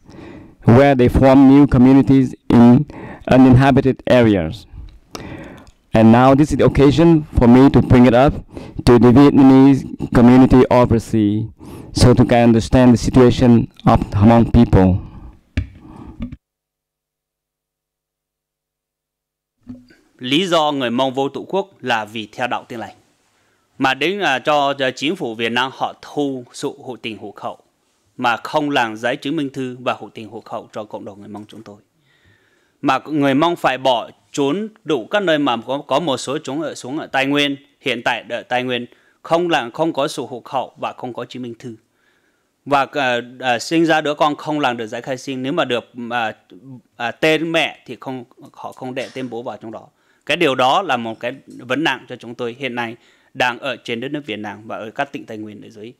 where they form new communities in uninhabited areas. And now this is the occasion for me to bring it up to the Vietnamese community overseas, so to can understand the situation of Hammam people. Lý do người Mông vô tổ quốc là vì theo đạo Tin Lành. Mà đến cho chính phủ Việt Nam họ thu sự hộ tịch hộ khẩu mà không làm giấy chứng minh thư và hộ tịch hộ khẩu cho cộng đồng người Mông chúng tôi. Mà người Mông phải bỏ trốn đủ các nơi mà có một số chúng xuống ở Tây Nguyên, hiện tại ở Tây Nguyên không có sổ hộ khẩu và không có chứng minh thư. Và sinh ra đứa con không làm được giấy khai sinh, nếu mà được tên mẹ thì họ không để tên bố vào trong đó. Cái điều đó là một cái vấn nạn cho chúng tôi hiện nay đang ở trên đất nước Việt Nam và ở các tỉnh Tây Nguyên ở dưới.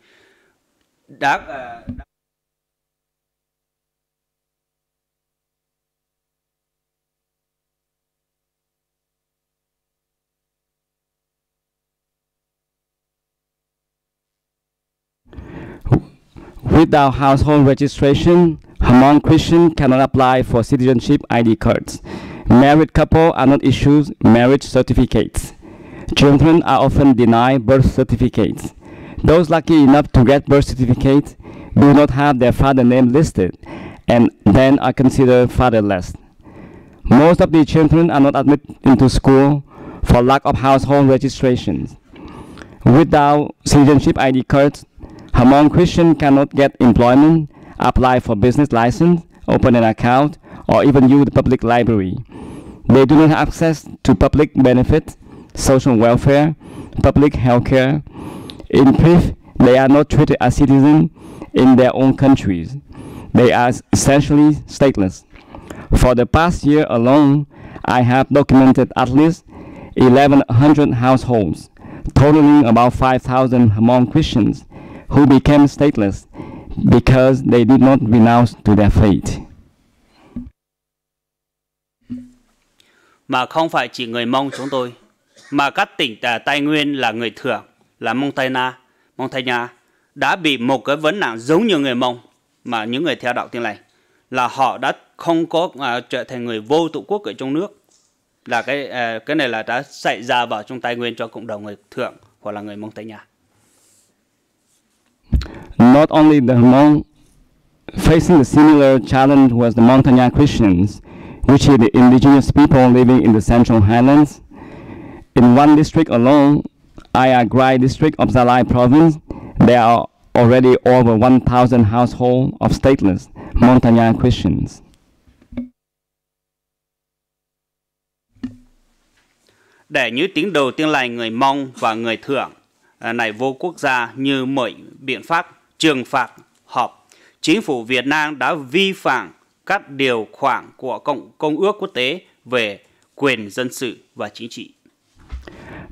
Without household registration, Hammam Christians cannot apply for citizenship ID cards. Married couples are not issued marriage certificates. Children are often denied birth certificates. Those lucky enough to get birth certificates do not have their father name listed and then are considered fatherless. Most of the children are not admitted into school for lack of household registrations. Without citizenship ID cards, Hammam Christians cannot get employment, apply for business license, open an account, or even use the public library. They do not have access to public benefits, social welfare, public health care. In brief, they are not treated as citizens in their own countries. They are essentially stateless. For the past year alone, I have documented at least 1,100 households, totaling about 5,000 Hammam Christians who became stateless because they did not renounce to their faith. Mà không phải chỉ người Mông chúng tôi, mà các tỉnh Tây Nguyên là người Thượng, là Montagnana đã bị một cái vấn nạn giống như người Mông, mà những người theo đạo Tin Lành là họ đã không có trở thành người vô tổ quốc ở trong nước, là cái này là đã xảy ra vào trong Tây Nguyên cho cộng đồng người Thượng hoặc là người Montagnana. Not only the Hammam facing the similar challenge was the Montagnana Christians, which are the indigenous people living in the Central Highlands. In one district alone, Iccpr district of Gia Lai province, there are already over 1,000 households of stateless Montagnana Christians. Để những tín đồ Tin Lành người Mông và người Thượng này vô quốc gia như mọi biện pháp trừng phạt họp, chính phủ Việt Nam đã vi phạm các điều khoản của Công ước quốc tế về quyền dân sự và chính trị.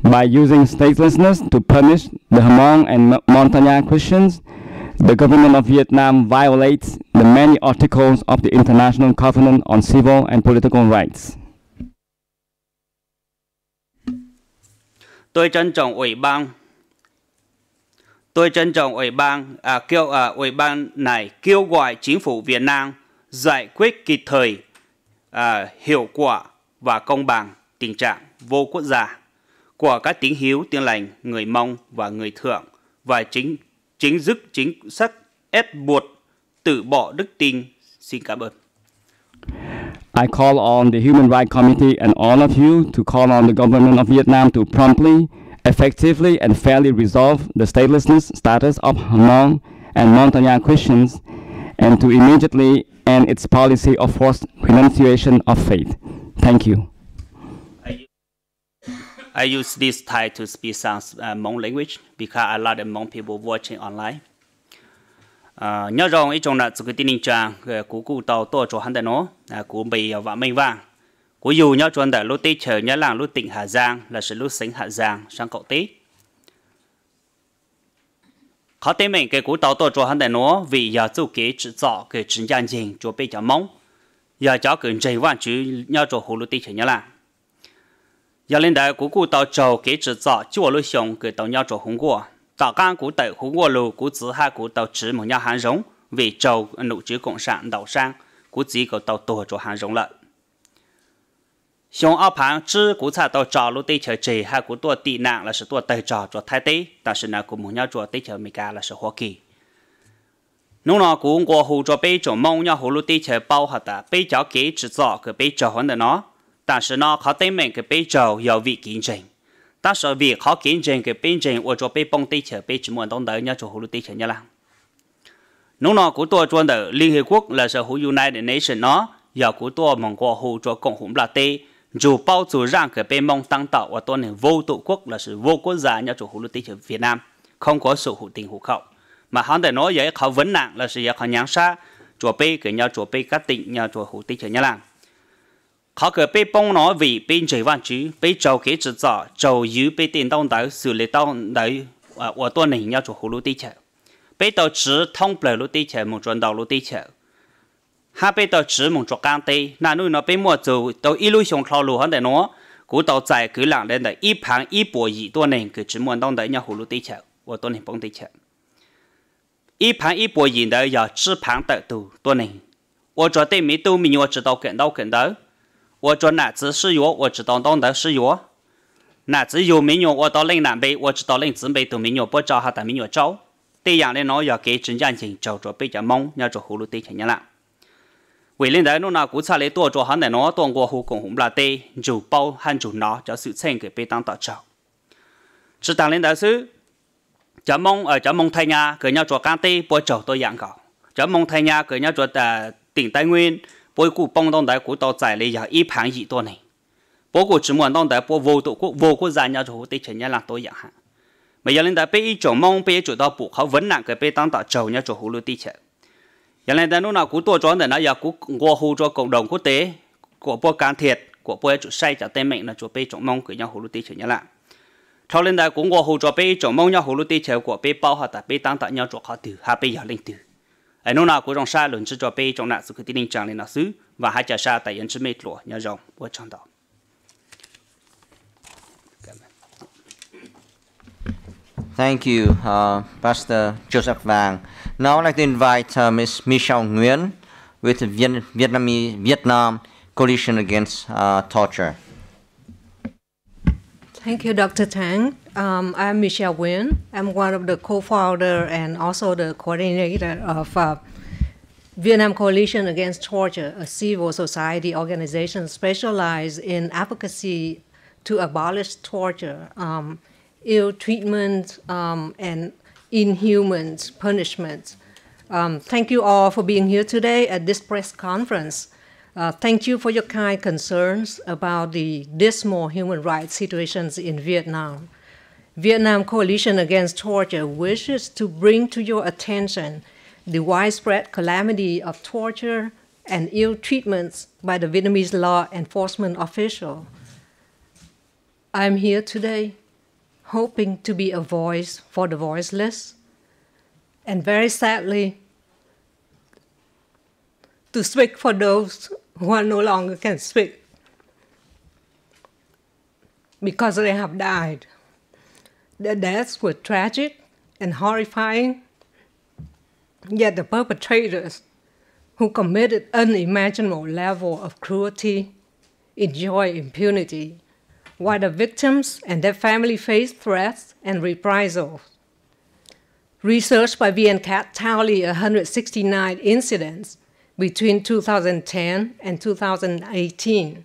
By using statelessness to punish the Hammam and Montagnana Christians, the government of Vietnam violates the many articles of the International Covenant on Civil and Political Rights. Tôi trân trọng ủy ban này kêu gọi chính phủ Việt Nam giải quyết kịp thời, hiệu quả và công bằng tình trạng vô quốc gia của các tín hữu Tin Lành người Mông và người Thượng và chính sách ép buộc từ bỏ đức tin. Xin cảm ơn. I call on the Human Rights Committee and all of you to call on the government of Vietnam to promptly, effectively, and fairly resolve the statelessness status of Hammam and Montagnana Christians, and to immediately end its policy of forced renunciation of faith. Thank you. I use this time to speak some Hmong language because a lot of Hmong people watching online. Nhớ rằng ý trong là sự tin rằng của cụ tàu tổ cho hắn đại nó của bị và mình vàng của dù nhớ chuẩn đại lúc tết chờ nhớ làng lúc tỉnh Hà Giang là sự lúc sinh Hà Giang sang cậu tết khó tên mình cái của tàu tổ cho hắn đại nó vì giờ chủ kế chỉ rõ cái chính gian gì cho bây giờ mong giờ cho cái chạy văn chú nhau cho hồ lô tê chở nhau là giờ lên đại của cụ tàu trầu kế chỉ rõ chúa lô xong cái tàu nhau cho hùng qua tàu gan của tàu hùng qua lô của chỉ hai của tàu chỉ một nhau hàng giống vì trầu nụ chữ cộng sản đảo sang của chỉ có tàu tổ cho hàng giống lại xong ở旁只của cha tàu trầu lô tê chở chỉ hai của tua tị nạn là sự tua tàu trầu cho thái tế但是呢của một nhau cho tê chở mỹ ca là sự hoa kỳ nông nó cũng qua hồ cho bây giờ mong nhau hồ lô tê chở bao hạt ta bây giờ kế chỉ rõ cái bây giờ hơn nó 但是呢，เขา对面个被招要为竞争，但是为เขา竞争个竞争，我做被帮对车被什么东的，要做葫芦对车啦。侬呢，古多做的联合国là是 United Nations nó，要古多蒙过后做共同啦的，就包住让个被蒙当到我多年vô tổ quốc là sự vô quốc gia要做葫芦对车 Việt Nam， không có sổ hộ tịch hộ khẩu， mà hắn để nói vậyเขาvấn nạn là sự要เขาnhang sa， 做被个要做被các tỉnh要做hộ tịch车啦。 เขาเกิดไปป้องน้อวีเป็นใจวันจื้อไปเจ้าเกจิจ่อเจ้ายื้อไปเต้นต้องได้สื่อเลยต้องได้ว่าตัวหนึ่ง要做葫芦地球ไป到只通不了路地球蒙转到路地球哈ไป到只蒙做干地那นู่นnóไปมัว做到一路上套路很的nó古到在佢兩人的一旁一波一ตัวหนึ่ง佢只蒙當的要葫芦地球ว่าตัวหนึ่ง幫地球一旁一波一的要只旁的ตัวหนึ่ง我做对面都没有知道更到更到 我做哪只是药，我知道当的是药。哪只有没有，我到岭南北，我知道岭子北都没有，不找他的没有找。这样的呢，要给真眼睛找着比较忙，要做葫芦对钱啦。为了在弄那古菜里多做好的呢，当过后共红不拉的，就包含住那，就事情给被当到找。只当领导是，就蒙太阳，个要做干的，不找都养搞。就蒙太阳个要做顶单元。 bối cụ bông đông đại của tàu giải lấy giờ ít hàng gìตัวnày bố cụ chỉ muốn đông đại bố vô quốc gia nhau cho hồ tây chân nhà làm tôi dạng hạn mà giờ lên đại bây giờ mong bây giờ tàu buộc họ vẫn nặng cái bây tăng tạo trầu nhau cho hồ lô tây chân giờ lên đại lúc nào của tôi chọn để nó giờ của qua hồ cho cộng đồng quốc tế của bố can thiệt của bố chủ sai cho tên mệnh là cho bây giờ mong cái nhau hồ lô tây chân nhà làm sau lên đại cũng qua hồ cho bây giờ mong nhau hồ lô tây chân của bây bao họ tại bây tăng tạo nhau cho họ từ hai bây giờ lên từ ở nơi nào cũng trong sai luận chỉ cho bây trong nạn sự quyết định chẳng lên nào xứ và hai cha sa tại yên chỉ mệt lụa nhớ rộng của trong đó. Thank you, Pastor Joseph Vang. Now I'd like to invite Ms. Michelle Nguyen with the Vietnam Coalition Against Torture. Thank you, Dr. Tang. I'm Michelle Nguyen. I'm one of the co-founder and also the coordinator of Vietnam Coalition Against Torture, a civil society organization specialized in advocacy to abolish torture, ill treatment, and inhuman punishment. Thank you all for being here today at this press conference. Thank you for your kind concerns about the dismal human rights situations in Vietnam. Vietnam Coalition Against Torture wishes to bring to your attention the widespread calamity of torture and ill treatments by the Vietnamese law enforcement official. I'm here today hoping to be a voice for the voiceless, and very sadly, to speak for those who are no longer can speak because they have died. Their deaths were tragic and horrifying, yet the perpetrators who committed unimaginable level of cruelty enjoy impunity, while the victims and their family face threats and reprisals. Research by VNCAT tallied 169 incidents between 2010 and 2018.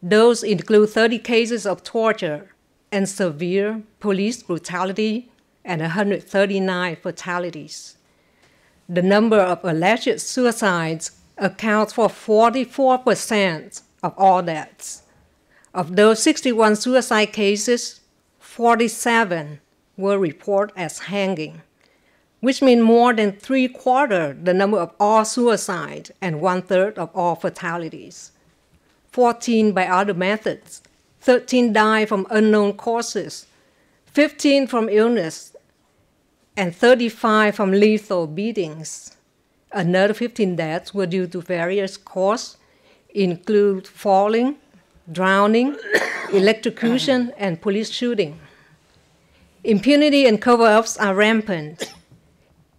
Those include 30 cases of torture and severe police brutality and 139 fatalities. The number of alleged suicides accounts for 44% of all deaths. Of those 61 suicide cases, 47 were reported as hanging, which means more than 3/4 the number of all suicides and 1/3 of all fatalities. 14 by other methods, 13 died from unknown causes, 15 from illness, and 35 from lethal beatings. Another 15 deaths were due to various causes, include falling, drowning, electrocution, and police shooting. Impunity and cover-ups are rampant.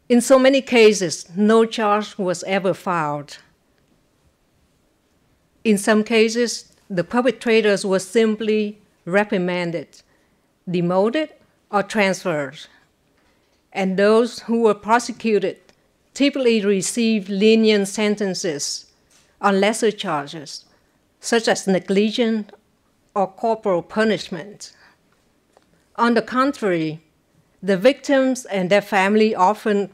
In so many cases, no charge was ever filed. In some cases, the perpetrators were simply reprimanded, demoted, or transferred. And those who were prosecuted typically received lenient sentences on lesser charges, such as negligence or corporal punishment. On the contrary, the victims and their family often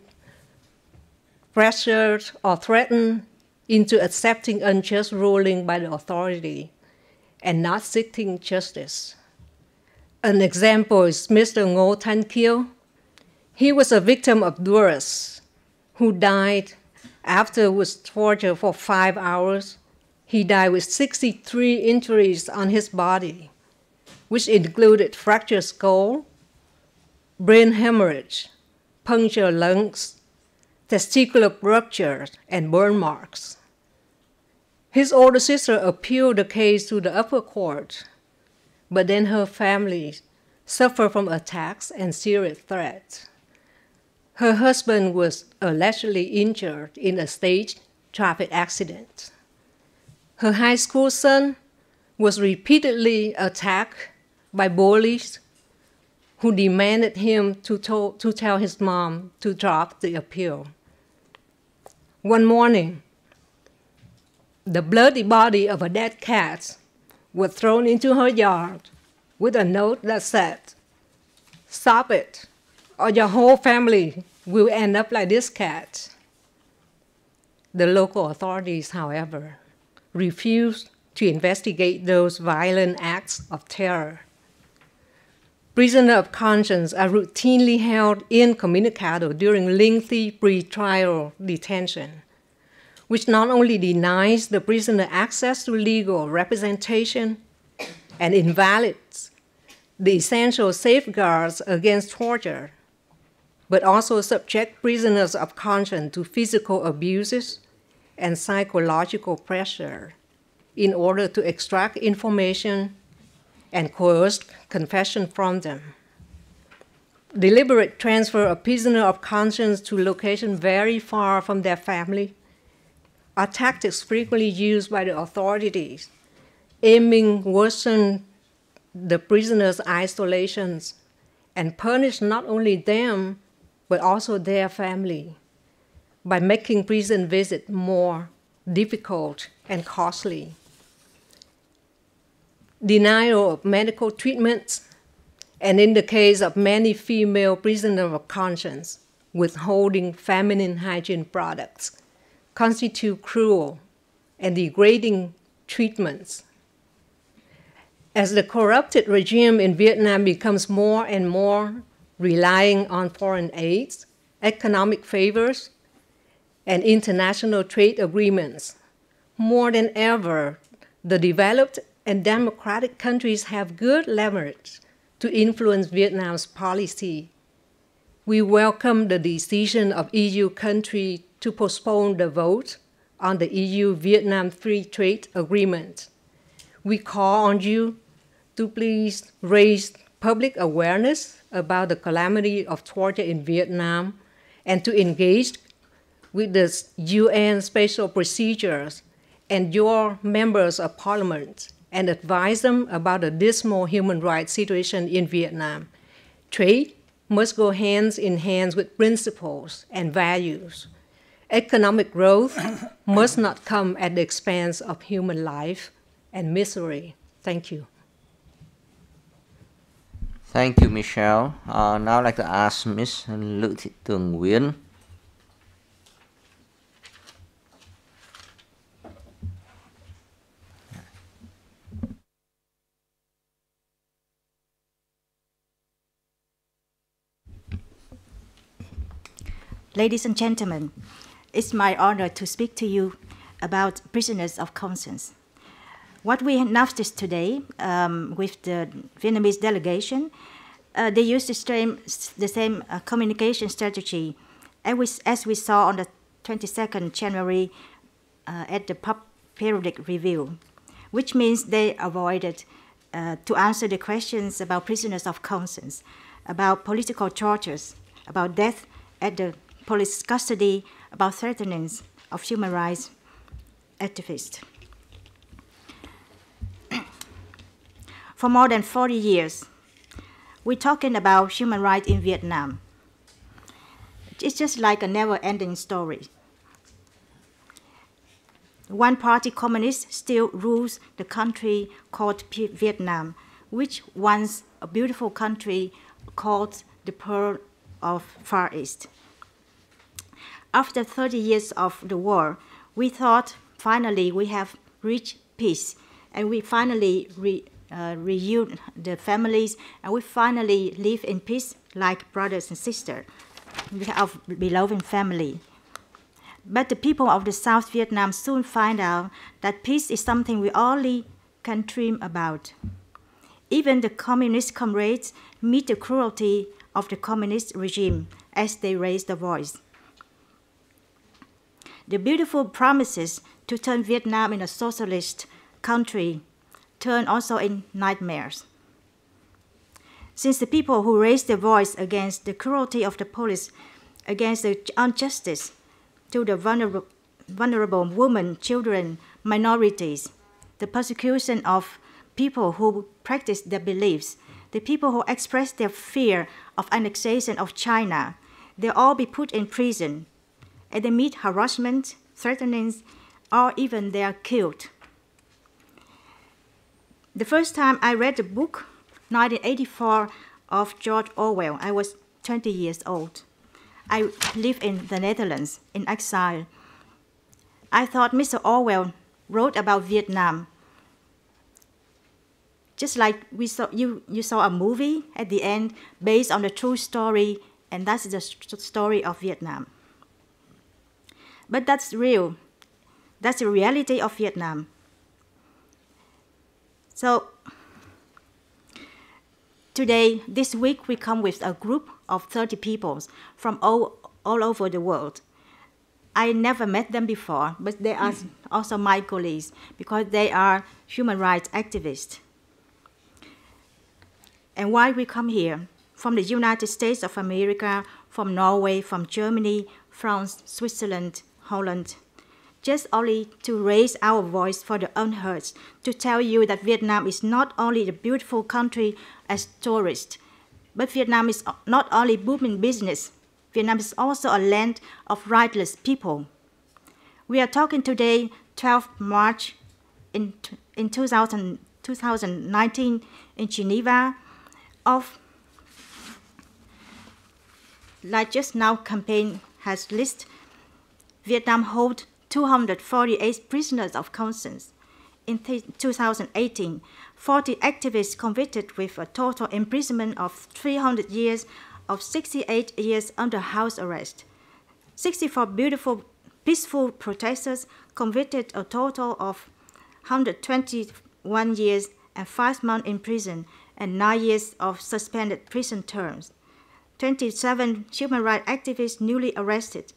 pressured or threatened into accepting unjust ruling by the authority and not seeking justice. An example is Mr. Ngô Thanh Kiêu. He was a victim of Porous, who died after was tortured for 5 hours. He died with 63 injuries on his body, which included fractured skull, brain hemorrhage, punctured lungs, testicular rupture, and burn marks. His older sister appealed the case to the upper court, but then her family suffered from attacks and serious threats. Her husband was allegedly injured in a staged traffic accident. Her high school son was repeatedly attacked by bullies who demanded him to tell his mom to drop the appeal. One morning, the bloody body of a dead cat was thrown into her yard with a note that said, "Stop it, or your whole family will end up like this cat." The local authorities, however, refused to investigate those violent acts of terror. Prisoners of conscience are routinely held incommunicado during lengthy pre-trial detention, which not only denies the prisoner access to legal representation and invalidates the essential safeguards against torture, but also subject prisoners of conscience to physical abuses and psychological pressure in order to extract information and coerce confession from them. Deliberate transfer of prisoners of conscience to locations very far from their family are tactics frequently used by the authorities, aiming to worsen the prisoners' isolations and punish not only them, but also their family, by making prison visits more difficult and costly. Denial of medical treatments, and in the case of many female prisoners of conscience, withholding feminine hygiene products, constitute cruel and degrading treatments. As the corrupted regime in Vietnam becomes more and more relying on foreign aid, economic favors, and international trade agreements, more than ever, the developed and democratic countries have good leverage to influence Vietnam's policy. We welcome the decision of EU countries to postpone the vote on the EU-Vietnam Free Trade Agreement. We call on you to please raise public awareness about the calamity of torture in Vietnam and to engage with the UN special procedures and your members of parliament and advise them about the dismal human rights situation in Vietnam. Trade must go hands in hand with principles and values. Economic growth must not come at the expense of human life and misery. Thank you. Thank you, Michelle. Now I'd like to ask Ms. Lữ Thị Tường Nguyễn. Ladies and gentlemen, it's my honor to speak to you about prisoners of conscience. What we noticed today with the Vietnamese delegation, they used the same communication strategy as we saw on the 22nd January at the periodic review, which means they avoided to answer the questions about prisoners of conscience, about political tortures, about death at the police custody, about threatenings of human rights activists. For more than 40 years, we're talking about human rights in Vietnam. It's just like a never-ending story. One-party communist still rules the country called Vietnam, which once a beautiful country called the Pearl of Far East. After 30 years of the war, we thought finally we have reached peace, and we finally reunite the families, and we finally live in peace like brothers and sisters of beloved family. But the people of the South Vietnam soon find out that peace is something we only can dream about. Even the communist comrades meet the cruelty of the communist regime as they raise their voice. The beautiful promises to turn Vietnam into a socialist country turn also in nightmares. Since the people who raised their voice against the cruelty of the police, against the injustice to the vulnerable women, children, minorities, the persecution of people who practice their beliefs, the people who express their fear of annexation of China, they'll all be put in prison, and they meet harassment, threatenings, or even they are killed. The first time I read the book, 1984, of George Orwell, I was 20 years old. I lived in the Netherlands in exile. I thought Mr. Orwell wrote about Vietnam. Just like you saw a movie at the end based on a true story, and that's the story of Vietnam. But that's real. That's the reality of Vietnam. So today, this week, we come with a group of 30 people from all over the world. I never met them before, but they are also my colleagues because they are human rights activists. And why we come here? From the United States of America, from Norway, from Germany, France, Switzerland, Holland, just only to raise our voice for the unheard, to tell you that Vietnam is not only a beautiful country as tourists, but Vietnam is not only booming business, Vietnam is also a land of rightless people. We are talking today, 12 March in 2019 in Geneva, of, like just now campaign has listed, Vietnam hold 248 prisoners of conscience. In 2018, 40 activists convicted with a total imprisonment of 300 years of 68 years under house arrest. 64 beautiful, peaceful protesters convicted a total of 121 years and 5 months in prison and 9 years of suspended prison terms. 27 human rights activists newly arrested.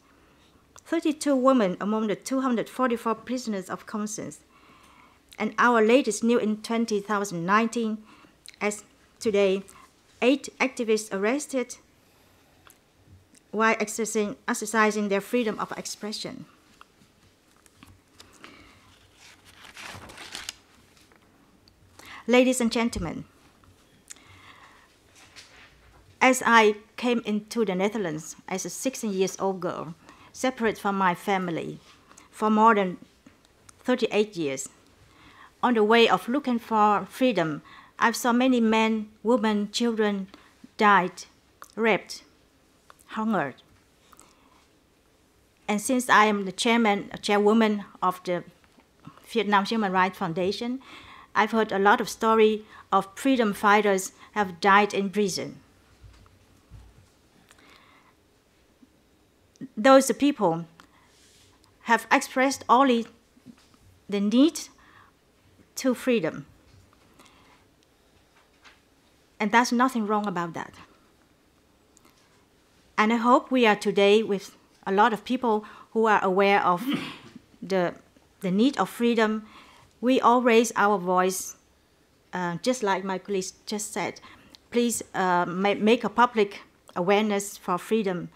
32 women among the 244 prisoners of conscience. And our latest news in 2019, as today, 8 activists arrested while exercising their freedom of expression. Ladies and gentlemen, as I came into the Netherlands as a 16-year-old girl, separate from my family for more than 38 years, on the way of looking for freedom, I saw many men, women, children died, raped, hungered. And since I am the chairwoman of the Vietnam Human Rights Foundation, I've heard a lot of stories of freedom fighters have died in prison. Those people have expressed only the need to freedom. And there's nothing wrong about that. And I hope we are today with a lot of people who are aware of the need of freedom, we all raise our voice, just like my colleague just said. Please make a public awareness for freedom.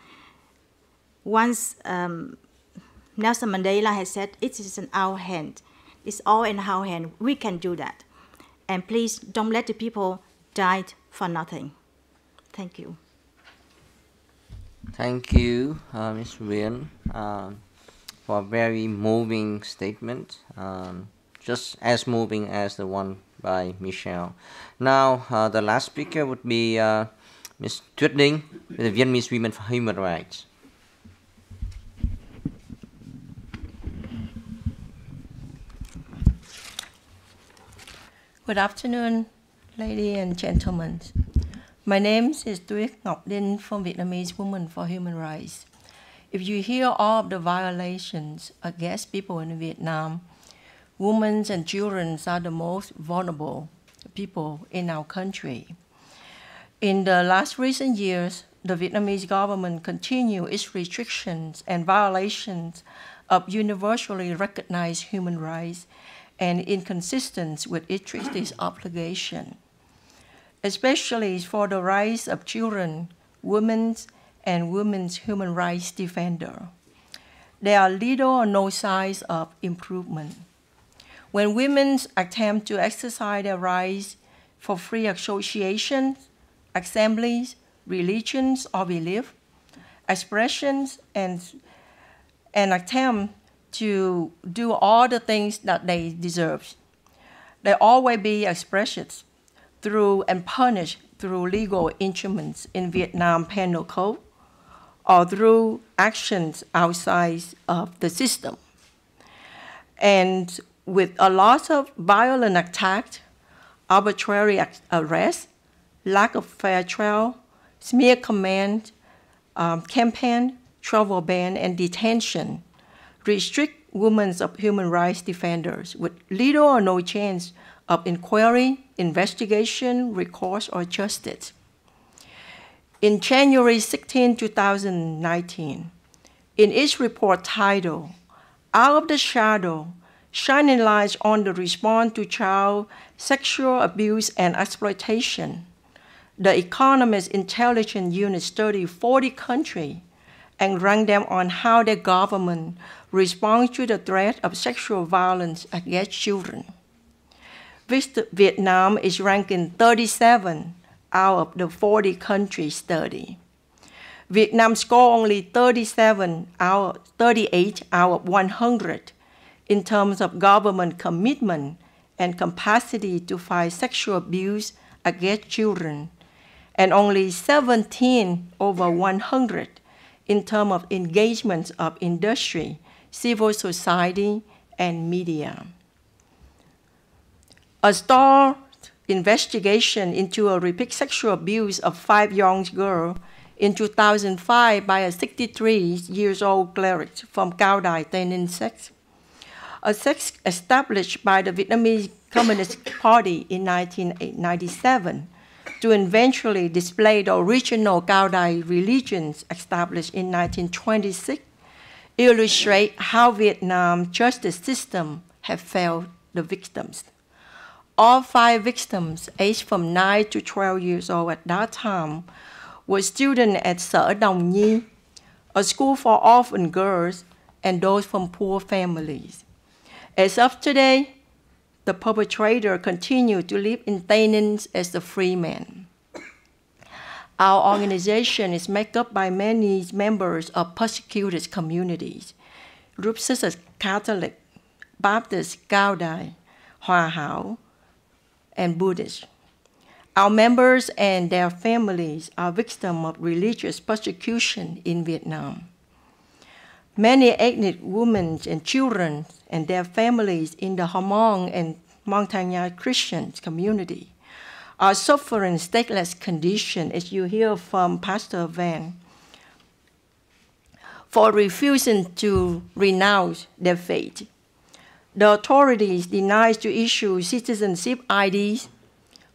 Once Nelson Mandela has said, it is in our hand. It's all in our hand. We can do that. And please don't let the people die for nothing. Thank you. Thank you, Ms. Nguyen, for a very moving statement, just as moving as the one by Michelle. Now, the last speaker would be Ms. Tuyết Đinh, with the Vietnamese Women for Human Rights. Good afternoon, ladies and gentlemen. My name is Tuyết Ngọc Đinh from Vietnamese Women for Human Rights. If you hear all of the violations against people in Vietnam, women and children are the most vulnerable people in our country. In the last recent years, the Vietnamese government continued its restrictions and violations of universally recognized human rights and inconsistent with its treaty's obligation, especially for the rights of children, women, and women's human rights defenders. There are little or no signs of improvement. When women attempt to exercise their rights for free associations, assemblies, religions or belief, expressions, and attempt to do all the things that they deserve, they always be expressed through and punished through legal instruments in Vietnam Penal Code or through actions outside of the system. And with a lot of violent attacks, arbitrary arrest, lack of fair trial, smear campaign, travel ban, and detention, restrict women's of human rights defenders with little or no chance of inquiry, investigation, recourse, or justice. In January 16, 2019, in its report titled, Out of the Shadow, Shining Lights on the Response to Child Sexual Abuse and Exploitation, the Economist Intelligence Unit studied 40 countries and ranked them on how their government responds to the threat of sexual violence against children. Vietnam is ranking 37 out of the 40 countries studied. Vietnam scored only 38 out of 100 in terms of government commitment and capacity to fight sexual abuse against children, and only 17 over 100 in terms of engagement of industry, civil society, and media. A stalled investigation into a repeat sexual abuse of 5 young girls in 2005 by a 63-year-old cleric from Cao Đài, Tây Ninh Sect, a sect established by the Vietnamese Communist Party in 1997 to eventually display the original Cao Đài religions established in 1926, illustrate how Vietnam justice system have failed the victims. All 5 victims, aged from 9 to 12 years old at that time, were students at Sở Đồng Nhi, a school for orphan girls and those from poor families. As of today, the perpetrator continued to live in Tây Ninh as a free man. Our organization is made up by many members of persecuted communities, groups such as Catholic, Baptist, Cao Đài, Hòa Hảo, and Buddhist. Our members and their families are victims of religious persecution in Vietnam. Many ethnic women and children and their families in the Hammam and Montagnana Christian community are suffering stateless condition, as you hear from Pastor Van, for refusing to renounce their faith. The authorities deny to issue citizenship IDs,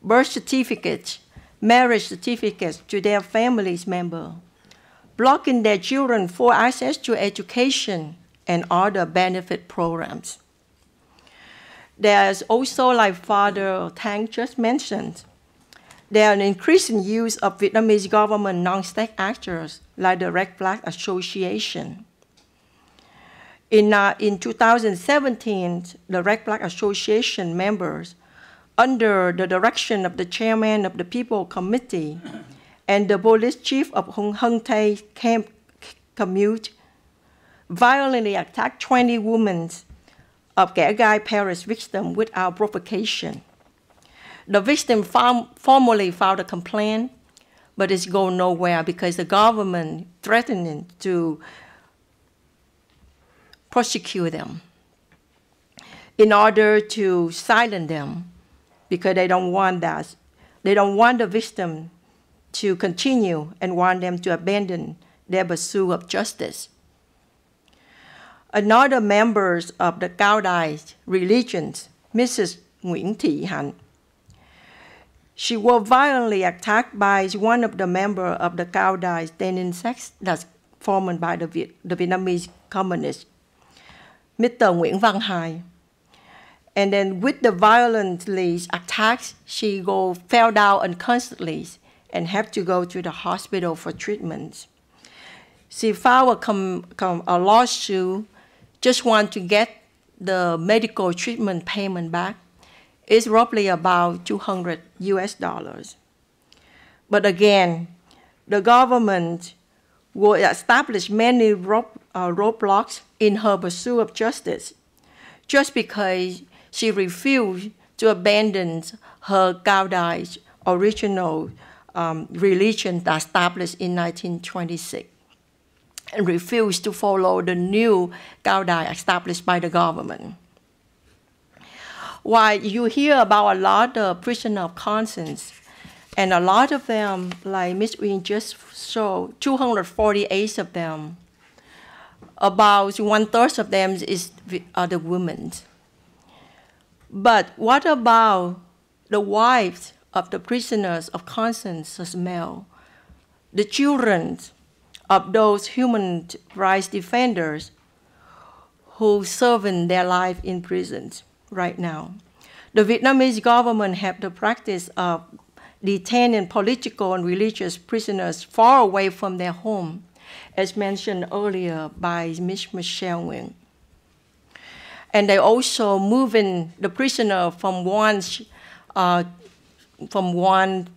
birth certificates, marriage certificates to their families members. blocking their children for access to education and other benefit programs. There's also, like Father Tang just mentioned, there are an increasing use of Vietnamese government non-state actors like the Red Flag Association. In 2017, the Red Flag Association members, under the direction of the chairman of the People Committee and the police chief of Hung Tay Commute, violently attacked 20 women of Kẻ Gai Paris victims without provocation. The victim formally filed a complaint, but it's going nowhere because the government threatening to prosecute them in order to silence them, because they don't want that. They don't want the victim to continue and want them to abandon their pursuit of justice. Another member of the Cao Dai religion, Mrs. Nguyễn Thị Hạnh, she was violently attacked by one of the members of the Cao Dai Sect that's formed by the Vietnamese communists, Mr. Nguyễn Văn Hai. And then with the violently attacks, she fell down unconsciously and had to go to the hospital for treatment. She filed a lawsuit, just want to get the medical treatment payment back. It's roughly about $200 US. But again, the government will establish many roadblocks in her pursuit of justice, just because she refused to abandon her Cao Dai original religion that established in 1926 and refused to follow the new Cao Dai established by the government. While you hear about a lot of prisoners of conscience, and a lot of them, like Ms. Uyên just showed, 248 of them, about 1/3 of them are the women. But what about the wives of the prisoners of conscience as male, the children of those human rights defenders who serving their life in prisons right now? The Vietnamese government have the practice of detaining political and religious prisoners far away from their home, as mentioned earlier by Ms. Michelle Nguyen. And they also moving the prisoner from one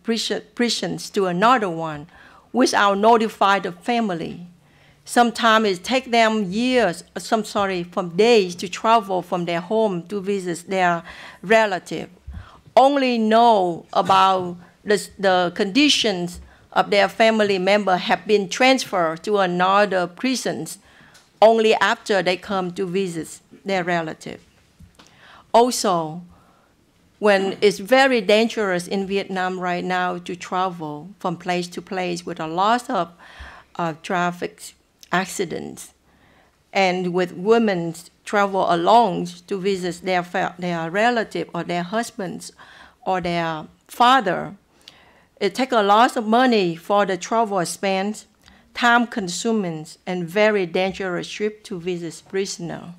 prison to another one without notifying the family. Sometimes it takes them from days to travel from their home to visit their relative. Only know about the conditions of their family member have been transferred to another prison only after they come to visit their relative. Also, when it's very dangerous in Vietnam right now to travel from place to place with a lot of traffic accidents, and with women travel alone to visit their relative or their husbands or their father, it takes a lot of money for the travel expense, time-consuming, and very dangerous trip to visit prisoner.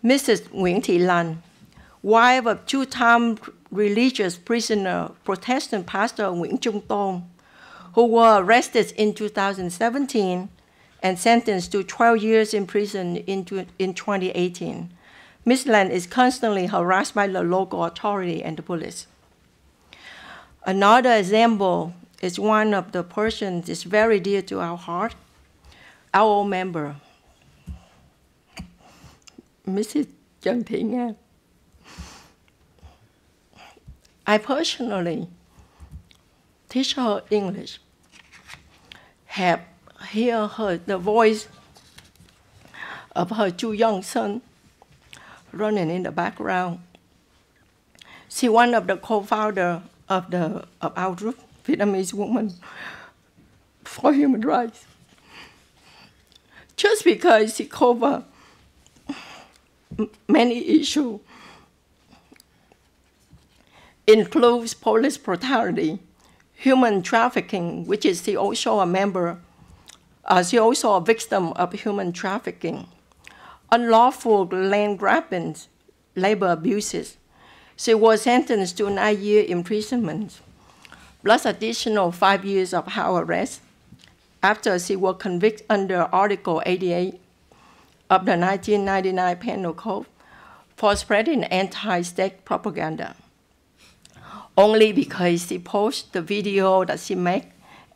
Mrs. Nguyễn Thị Lan, wife of two-time religious prisoner Protestant pastor Nguyễn Trung Tôn, who were arrested in 2017 and sentenced to 12 years in prison in 2018. Ms. Lan is constantly harassed by the local authority and the police. Another example is one of the persons is very dear to our heart, our old member, Mrs. Trần Thị Nga. I personally teach her English, have hear the voice of her two young sons running in the background. She's one of the co-founder of our group, Vietnamese Women for Human Rights. Just because she covers many issues, includes police brutality, human trafficking, which is she also a member She also a victim of human trafficking, unlawful land grabbing, labor abuses. She was sentenced to 9-year imprisonment, plus additional 5 years of house arrest after she was convicted under Article 88 of the 1999 Penal Code for spreading anti-state propaganda, only because she posted the video that she made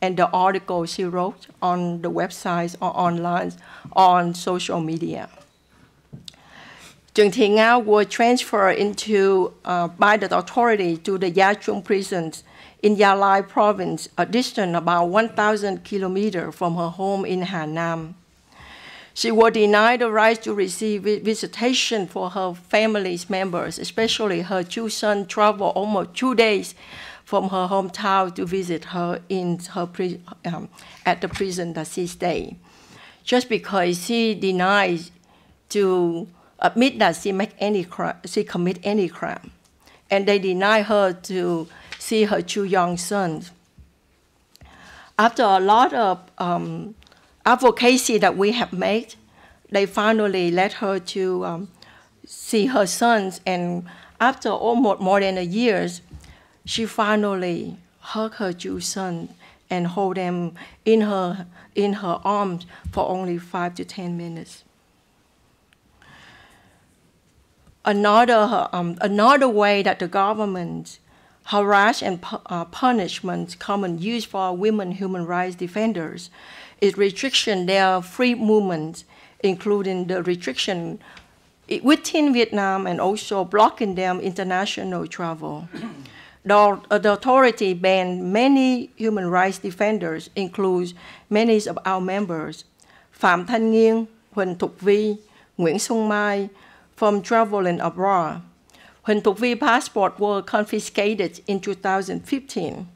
and the article she wrote on the websites or online on social media. Trần Thị Ngao was transferred by the authority to the Gia Trung prisons in Gia Lai province, a distance about 1,000 kilometers from her home in Hammam. She was denied the right to receive visitation for her family's members, especially her two sons traveled almost 2 days from her hometown to visit her at the prison that she stayed, just because she denied to admit that she commit any crime, and they denied her to see her two young sons. After a lot of advocacy that we have made, they finally let her to see her sons, and after almost more than a year, she finally hugged her two sons and hold them in her arms for only 5 to 10 minutes. Another way that the government harass and punishment common used for women human rights defenders is restriction their free movement, including the restriction within Vietnam and also blocking them international travel. The authority banned many human rights defenders, includes many of our members, Phạm Thanh Nghiên, Huỳnh Thục Vi, Nguyễn Xuân Mai, from traveling abroad. Huỳnh Thục Vi's passport was confiscated in 2015.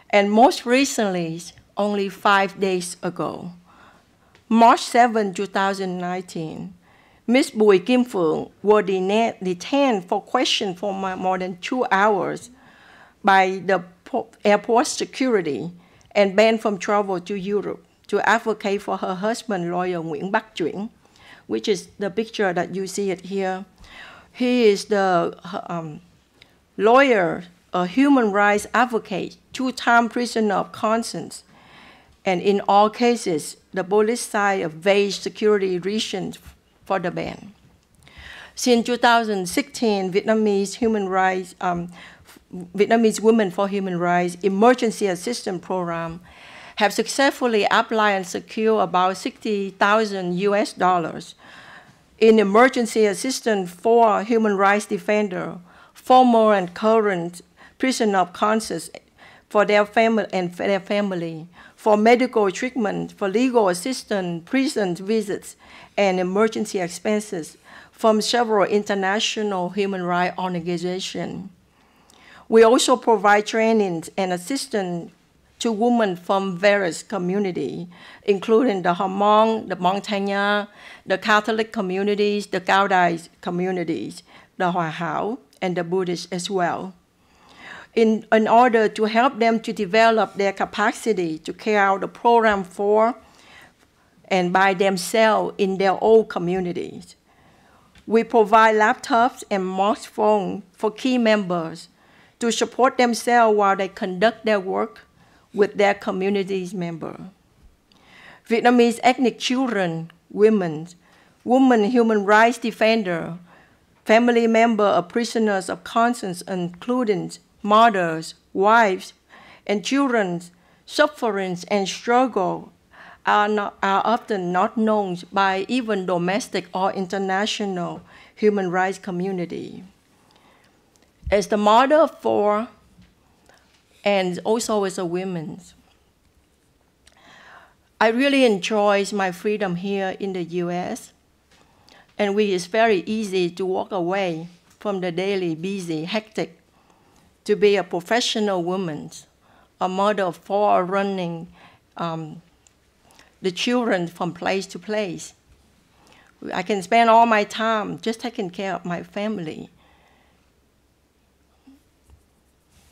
And most recently, only 5 days ago, March 7, 2019, Ms. Bùi Kim Phượng was detained for question for more than 2 hours by the airport security and banned from travel to Europe to advocate for her husband, lawyer Nguyễn Bắc Chuyển, which is the picture that you see it here. He is the lawyer, a human rights advocate, 2-time prisoner of conscience. And in all cases, the police side evades security reasons for the ban. Since 2016, Vietnamese Women for Human Rights Emergency Assistance Program have successfully applied and secured about $60,000 US in emergency assistance for human rights defenders, former and current prisoners of conscience, for their family, for medical treatment, for legal assistance, prison visits, and emergency expenses from several international human rights organizations. We also provide trainings and assistance to women from various communities, including the Hammam, the Montagnana, the Catholic communities, the Cao Dai communities, the Hòa Hảo, and the Buddhists as well, in order to help them to develop their capacity to carry out the program for and by themselves in their own communities. We provide laptops and smartphones for key members to support themselves while they conduct their work with their community's members. Vietnamese ethnic children, women human rights defenders, family members of prisoners of conscience, including mothers, wives, and children suffering and struggle are often not known by even domestic or international human rights community. As the mother of 4, and also as a woman, I really enjoy my freedom here in the US, and it's very easy to walk away from the daily busy, hectic, to be a professional woman, a mother of 4 running the children from place to place. I can spend all my time just taking care of my family.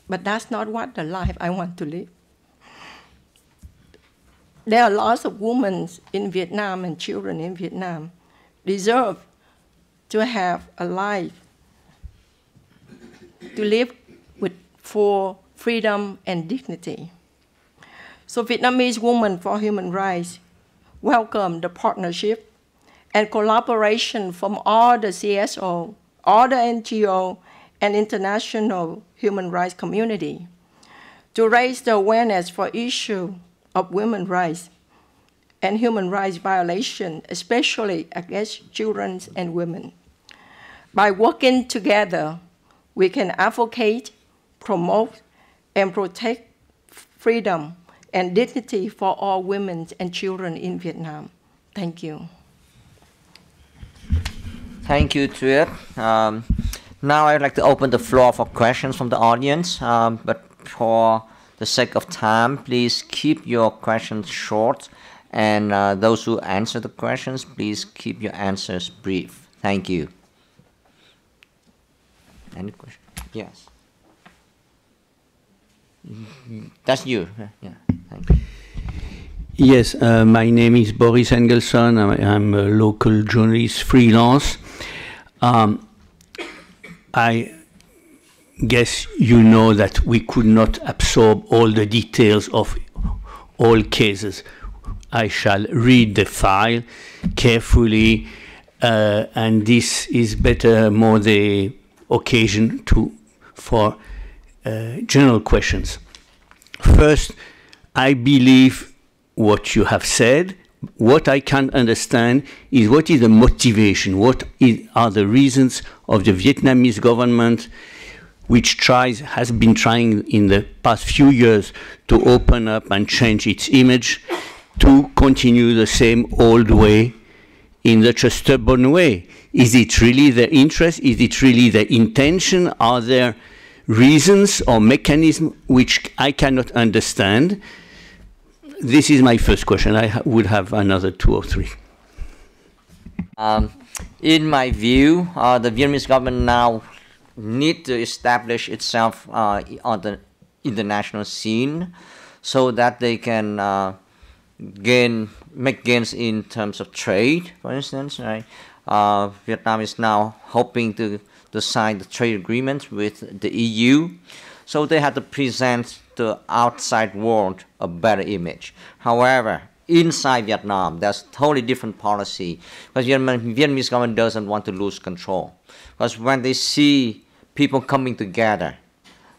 But that's not what the life I want to live. there are lots of women in Vietnam and children in Vietnam deserve to have a life, to live with full freedom and dignity. So Vietnamese Women for Human Rights welcome the partnership and collaboration from all the CSO, all the NGO, and international human rights community to raise the awareness for issue of women's rights and human rights violation, especially against children and women. By working together, we can advocate, promote, and protect freedom and dignity for all women and children in Vietnam. Thank you. Thank you, Truett. Now I'd like to open the floor for questions from the audience, but for the sake of time, please keep your questions short, and those who answer the questions, please keep your answers brief. Thank you. Any question? Yes. That's you. Yeah. Thank you. Yes, my name is Boris Engelson. I'm a local journalist, freelance. I guess you know that we could not absorb all the details of all cases. I shall read the file carefully, and this is better more the occasion for general questions. First, I believe what you have said. What I can understand is what is the motivation, are the reasons of the Vietnamese government, which has been trying in the past few years to open up and change its image, to continue the same old way in such a stubborn way. Is it really their interest? Is it really their intention? Are there reasons or mechanisms which I cannot understand? This is my first question. I would have another 2 or 3. In my view, the Vietnamese government now need to establish itself on the international scene so that they can make gains in terms of trade, for instance. Right? Vietnam is now hoping to sign the trade agreement with the EU, so they have to present the outside world a better image. However, inside Vietnam, there's totally different policy, because Vietnamese government doesn't want to lose control. Because when they see people coming together,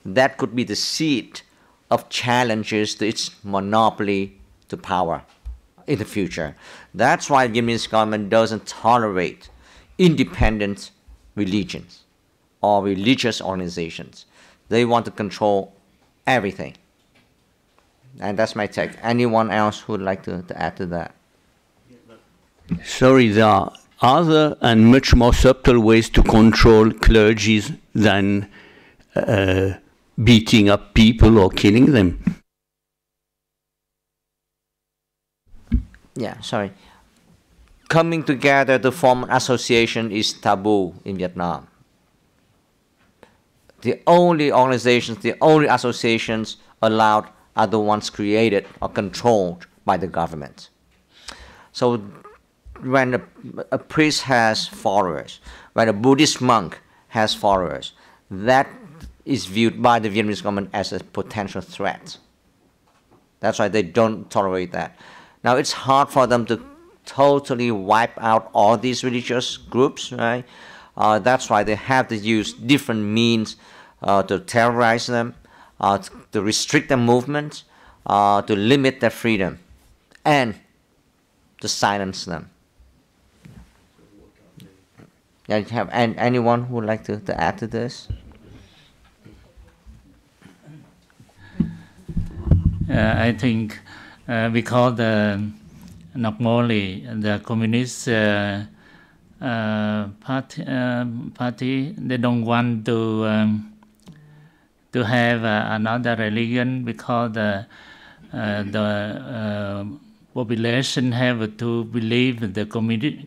that could be the seed of challenges to its monopoly to power in the future. That's why the Vietnamese government doesn't tolerate independent religions or religious organizations. They want to control everything. And that's my take. Anyone else who would like to add to that? Sorry, there are other and much more subtle ways to control clergies than beating up people or killing them. Yeah, sorry. Coming together to form an association is taboo in Vietnam. The only organizations, the only associations allowed are the ones created or controlled by the government. So when a priest has followers, when a Buddhist monk has followers, that is viewed by the Vietnamese government as a potential threat. That's why they don't tolerate that. Now it's hard for them to totally wipe out all these religious groups, right? That's why they have to use different means to terrorize them, to restrict their movement, to limit their freedom, and to silence them. Yeah, have anyone who would like to add to this? I think because not only the Communist party, they don't want to have another religion, because the population have to believe the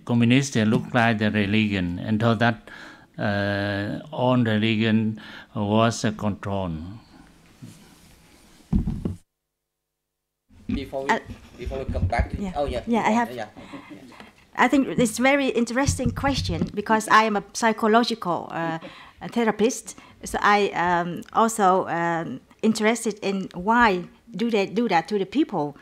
communists look like the religion, and so that all religion was controlled. before we come back to I think it's a very interesting question because I am a psychological therapist. So I also interested in why do they do that to the people?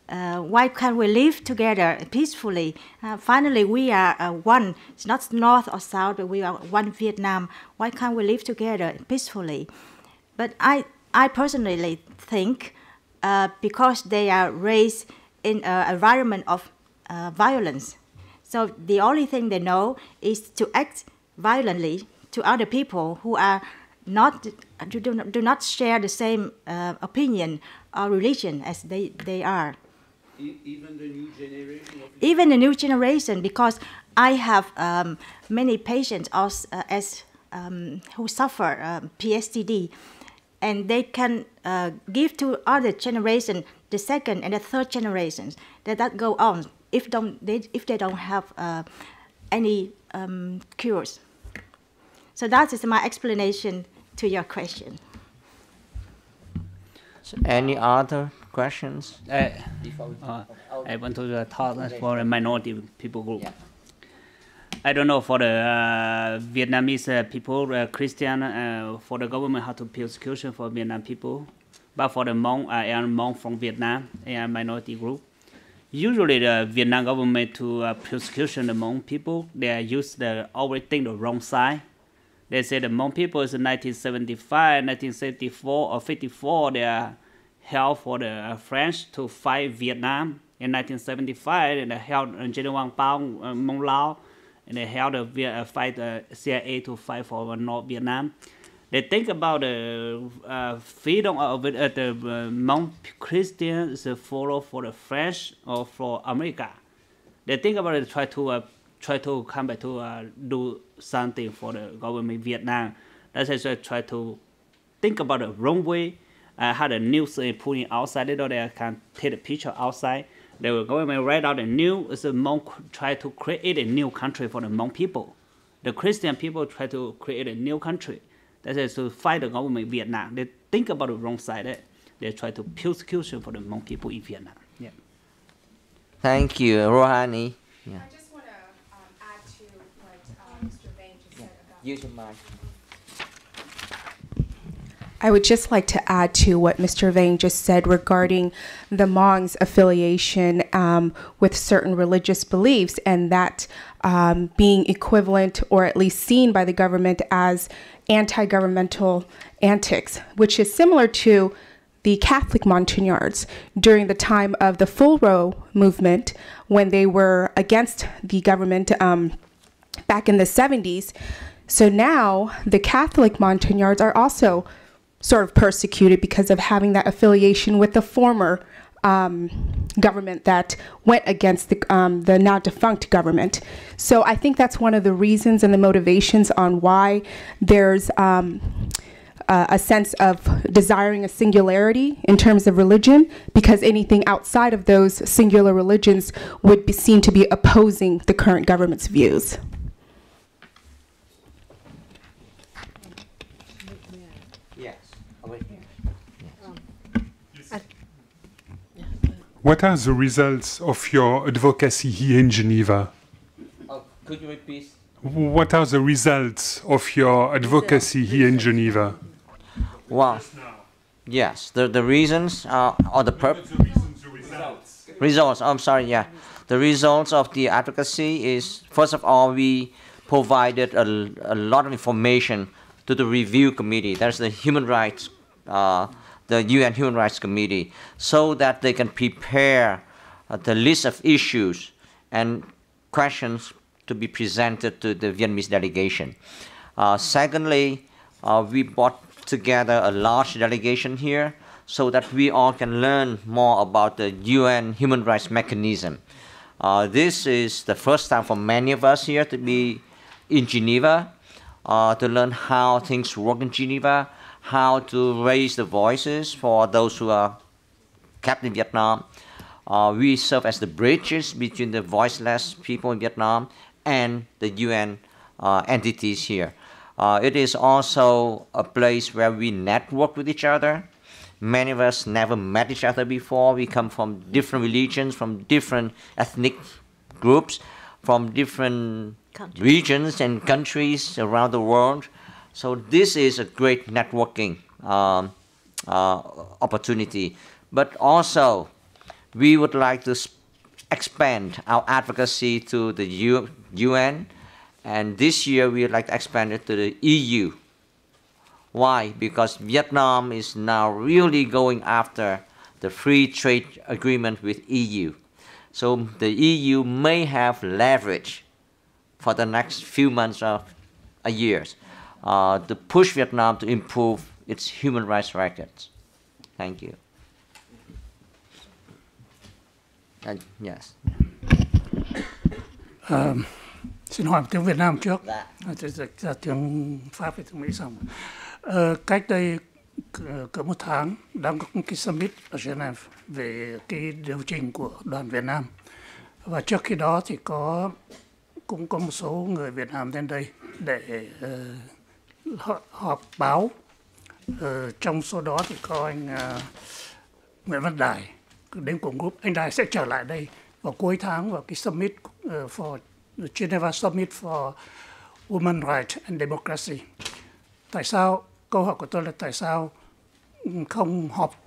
Why can't we live together peacefully? Finally, we are one. It's not North or South, but we are one Vietnam. Why can't we live together peacefully? But I personally think because they are raised in an environment of violence. So the only thing they know is to act violently to other people who are do not share the same opinion or religion as they are. Even the new generation? Even the new generation, because I have many patients who suffer PTSD, and they can give to other generation, the second and the third generations, that go on if they don't have any cures. So that is my explanation to your question. So any other questions? I want to talk for a minority people group. Yeah. I don't know for the Vietnamese people, Christian, for the government how to persecution for Vietnam people. But for the Hmong, I am Hmong from Vietnam, a minority group. Usually the Vietnam government to persecution the Hmong people, they use always think the wrong side. They say the Hmong people is in 1975, 1974 or 54, they are held for the French to fight Vietnam. In 1975, and they held General Quang Pao, Mong Lao, and they held a fight CIA to fight for North Vietnam. They think about the freedom of the Hmong Christians follow for the French or for America. They think about it, try to come back to do something for the government of Vietnam. That's why they try to think about the wrong way. How the news putting outside, they can take a picture outside. They will go and write out the news. The Hmong try to create a new country for the Hmong people. The Christian people try to create a new country. That is to fight the government of Vietnam. They think about the wrong side. They try to persecution for the Hmong people in Vietnam. Yeah. Thank you, Rohani. Yeah. I just want to add to what Mr. Vang just said about. Use your mic. I would just like to add to what Mr. Vang just said regarding the Hmong's affiliation with certain religious beliefs, and that being equivalent or at least seen by the government as anti-governmental antics, which is similar to the Catholic Montagnards during the time of the Full Row movement when they were against the government back in the 70s. So now the Catholic Montagnards are also sort of persecuted because of having that affiliation with the former government that went against the now defunct government. So I think that's one of the reasons and the motivations on why there's a sense of desiring a singularity in terms of religion, because anything outside of those singular religions would be seen to be opposing the current government's views. What are the results of your advocacy here in Geneva? Could you repeat? What are the results of your advocacy here in Geneva? Well, yes, the reasons or the results. I'm sorry, yeah. The results of the advocacy is, first of all, we provided a lot of information to the review committee. That's the human rights, the UN Human Rights Committee, so that they can prepare the list of issues and questions to be presented to the Vietnamese delegation. Secondly, we brought together a large delegation here so that we all can learn more about the UN human rights mechanism. This is the first time for many of us here to be in Geneva, to learn how things work in Geneva, how to raise the voices for those who are kept in Vietnam. We serve as the bridges between the voiceless people in Vietnam and the UN entities here. It is also a place where we network with each other, Many of us never met each other before. We come from different religions, from different ethnic groups, from different regions and countries around the world. So this is a great networking opportunity. But also, we would like to expand our advocacy to the UN, and this year we would like to expand it to the EU. Why? Because Vietnam is now really going after the free trade agreement with EU. So the EU may have leverage for the next few months of years to push Vietnam to improve its human rights records. Thank you. Yes. Xin hỏi tiếng Việt Nam trước, dịch ra tiếng Pháp và tiếng Mỹ xong. Cách đây cỡ một tháng đang có cái summit ở Geneva về cái điều chỉnh của đoàn Việt Nam, và trước khi đó thì cũng có một số người Việt Nam đến đây để họp báo. Trong số đó thì có anh Nguyễn Văn Đài đến cùng group. Anh Đài sẽ trở lại đây vào cuối tháng vào cái summit for the Geneva Summit for Women Rights and Democracy. Tại sao, câu hỏi của tôi là tại sao không họp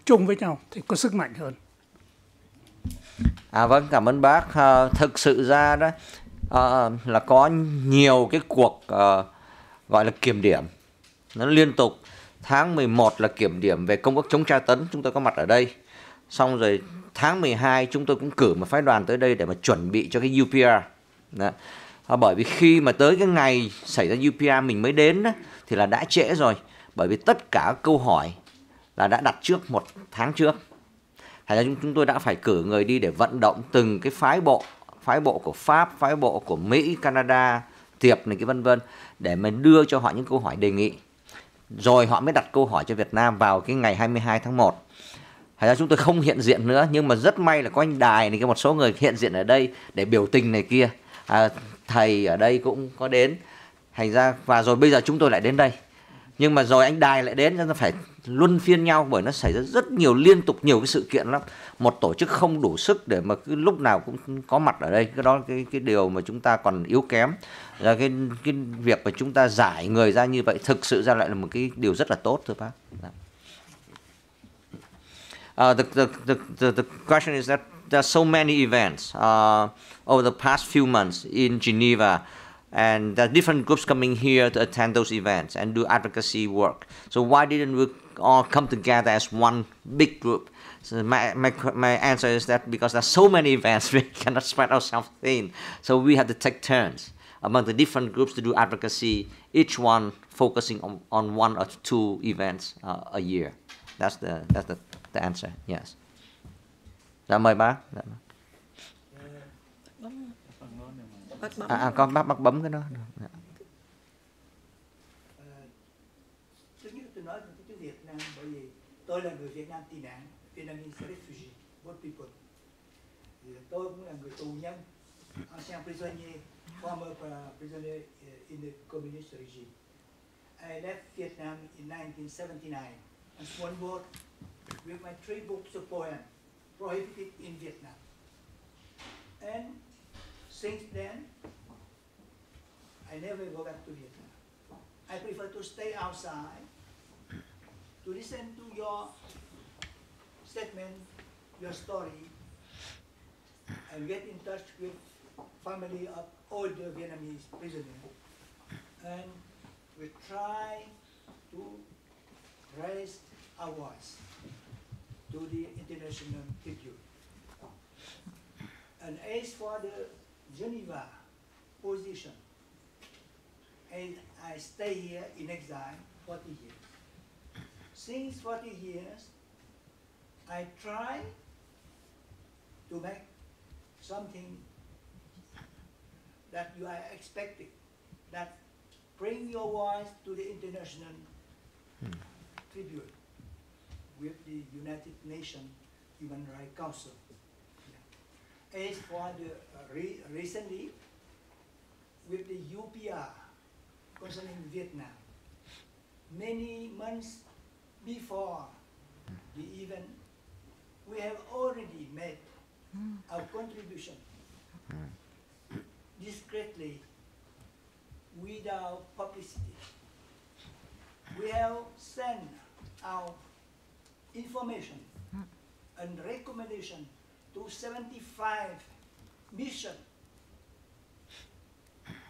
chung với nhau thì có sức mạnh hơn? Vâng, cảm ơn bác. Thực sự ra đó là có nhiều cái cuộc gọi là kiểm điểm nó liên tục. Tháng 11 là kiểm điểm về công ước chống tra tấn, chúng tôi có mặt ở đây. Xong rồi tháng 12 chúng tôi cũng cử một phái đoàn tới đây để mà chuẩn bị cho cái Iccpr. Bởi vì khi mà tới cái ngày xảy ra Iccpr mình mới đến đó, thì là đã trễ rồi. Bởi vì tất cả câu hỏi là đã đặt trước một tháng trước. Thành ra chúng tôi đã phải cử người đi để vận động từng cái phái bộ của Pháp, phái bộ của Mỹ, Canada, Tiệp này cái vân vân, để mình đưa cho họ những câu hỏi đề nghị. Rồi họ mới đặt câu hỏi cho Việt Nam vào cái ngày 22 tháng 1. Thành ra chúng tôi không hiện diện nữa, nhưng mà rất may là có anh Đài này, một số người hiện diện ở đây để biểu tình này kia. Thầy ở đây cũng có đến. Thành ra và rồi bây giờ chúng tôi lại đến đây. Nhưng mà rồi anh Đài lại đến, nên nó phải luân phiên nhau, bởi nó xảy ra rất nhiều, liên tục nhiều cái sự kiện lắm. Một tổ chức không đủ sức để mà cứ lúc nào cũng có mặt ở đây. Cái đó cái điều mà chúng ta còn yếu kém. Là cái việc mà chúng ta giải người ra như vậy thực sự ra lại là một cái điều rất là tốt, thưa bác. The question is that there are so many events over the past few months in Geneva, and there are different groups coming here to attend those events and do advocacy work. So why didn't we all come together as one big group? So my answer is that because there are so many events, we cannot spread ourselves thin. So we have to take turns among the different groups to do advocacy, each one focusing on one or two events a year. That's the answer. Yes. Dạ mời bác. Con bác bấm cái đó. Thứ nhất tôi nói về cái Việt Nam, bởi vì tôi là người Việt Nam tị nạn, Vietnamese refugee, both people. Thì tôi cũng là người tù nhân, ancien prisonnier, former prisoner in the communist regime. I left Vietnam in 1979 on one boat with my 3 books of poems prohibited in Vietnam. And since then, I never go back to Vietnam. I prefer to stay outside, to listen to your statement, your story, and get in touch with family of older Vietnamese prisoners. And we try to raise our voice to the international tribute. And as for the Geneva position, I stay here in exile 40 years. Since 40 years, I try to make something that you are expecting, that bring your voice to the international tribute with the United Nations Human Rights Council. As for the recently, with the UPR concerning Vietnam, many months before contribution discreetly without publicity. We have sent our information and recommendation to 75 missions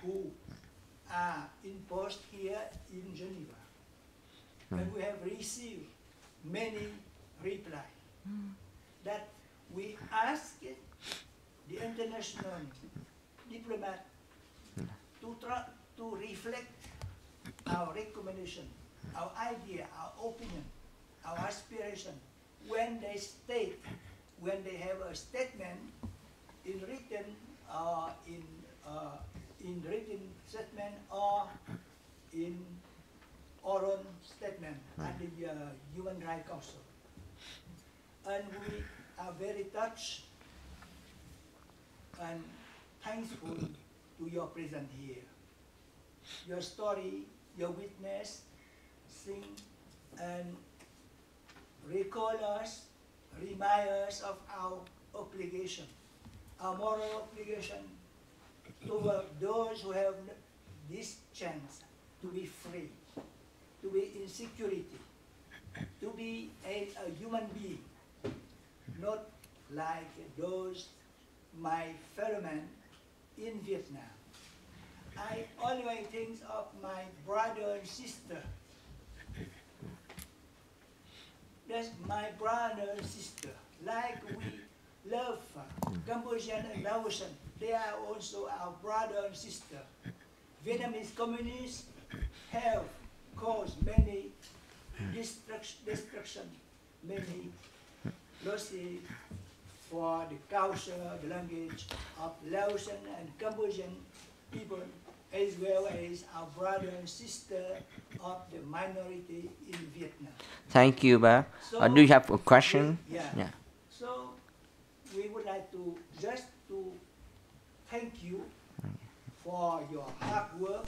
who are in post here in Geneva. And we have received many replies that we ask the international diplomat to reflect our recommendation, our idea, our opinion, our aspiration when they state, when they have a statement in written or in written statement or in oral statement at the Human Rights Council. And we are very touched and thankful to your presence here. Your story, your witness, sing and recall us, remind us of our obligation, our moral obligation toward those who have this chance to be free, to be in security, to be a human being, not like those my fellow men in Vietnam. I always think of my brother and sister. That's my brother and sister. Like we love Cambodian and Laotian, they are also our brother and sister. Vietnamese communists have caused many destruction, many losses for the culture, the language of Laotian and Cambodian people, as well as our brother and sister of the minority in Vietnam. Thank you, Bác. So, Do you have a question? Yeah. So we would like to just to thank you for your hard work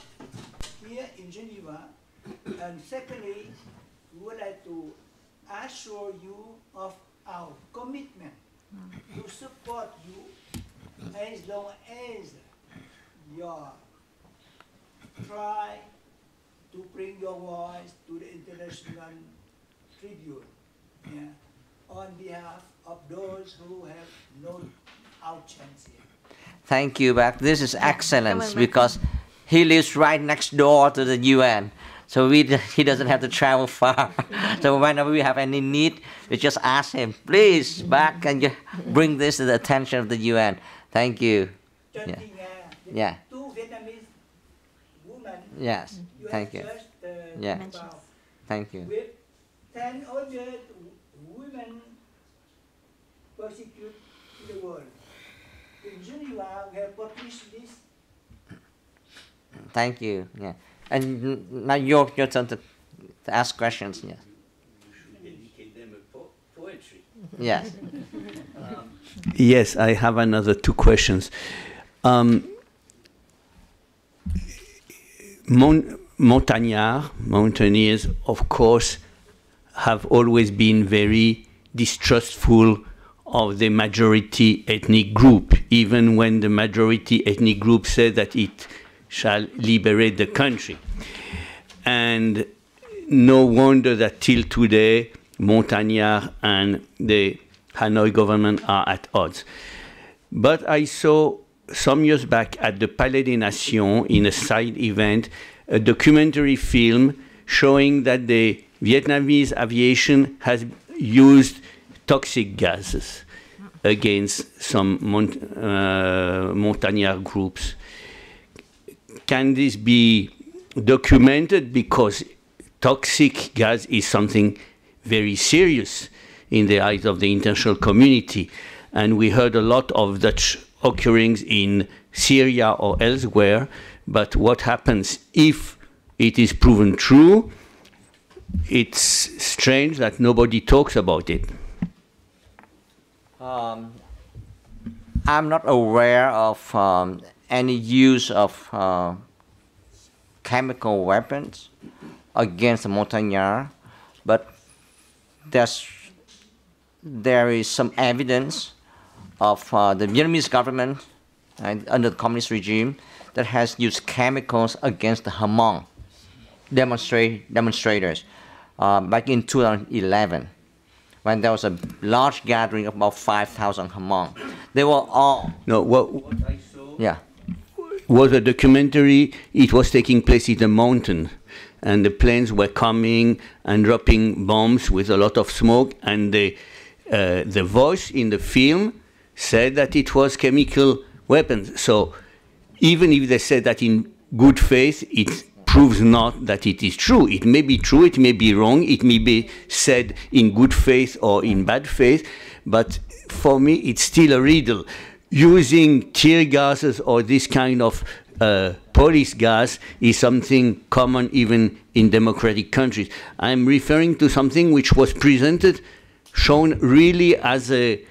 here in Geneva, and secondly, we would like to assure you of our commitment to support you as long as your try to bring your voice to the international tribune, on behalf of those who have no out chance here. Thank you, Bác. This is excellent because he lives right next door to the UN. So he doesn't have to travel far. So whenever we have any need, we just ask him, please, Bác, can you bring this to the attention of the UN? Thank you. Yeah. Two Vietnamese women. Yes. Thank you. Yeah. Thank you. With 10 other women persecuted in the world. In Geneva, we have published this. Thank you. Yeah. And now your turn to ask questions. Yes. Dedicate them a poetry. Yes. Yes, I have another two questions. Mountaineers, of course, have always been very distrustful of the majority ethnic group, even when the majority ethnic group said that it shall liberate the country. And no wonder that till today, Montagnana and the Hanoi government are at odds. But I saw some years back at the Palais des Nations, in a side event, a documentary film showing that the Vietnamese aviation has used toxic gases against some Montagnard groups. Can this be documented? Because toxic gas is something very serious in the eyes of the international community. And we heard a lot of such occurrings in Syria or elsewhere. But what happens if it is proven true? It's strange that nobody talks about it. I'm not aware of any use of chemical weapons against the Montagnard, but there is some evidence of the Vietnamese government under the communist regime that has used chemicals against the Hammam demonstrators back in 2011, when there was a large gathering of about 5,000 Hammam. They were all... No, what I saw yeah. was a documentary. It was taking place in the mountain, and the planes were coming and dropping bombs with a lot of smoke, and the voice in the film said that it was chemical weapons. So even if they said that in good faith, it proves not that it is true. It may be true, it may be wrong, it may be said in good faith or in bad faith, but for me it's still a riddle. Using tear gases or this kind of police gas is something common even in democratic countries. I'm referring to something which was presented, shown really as a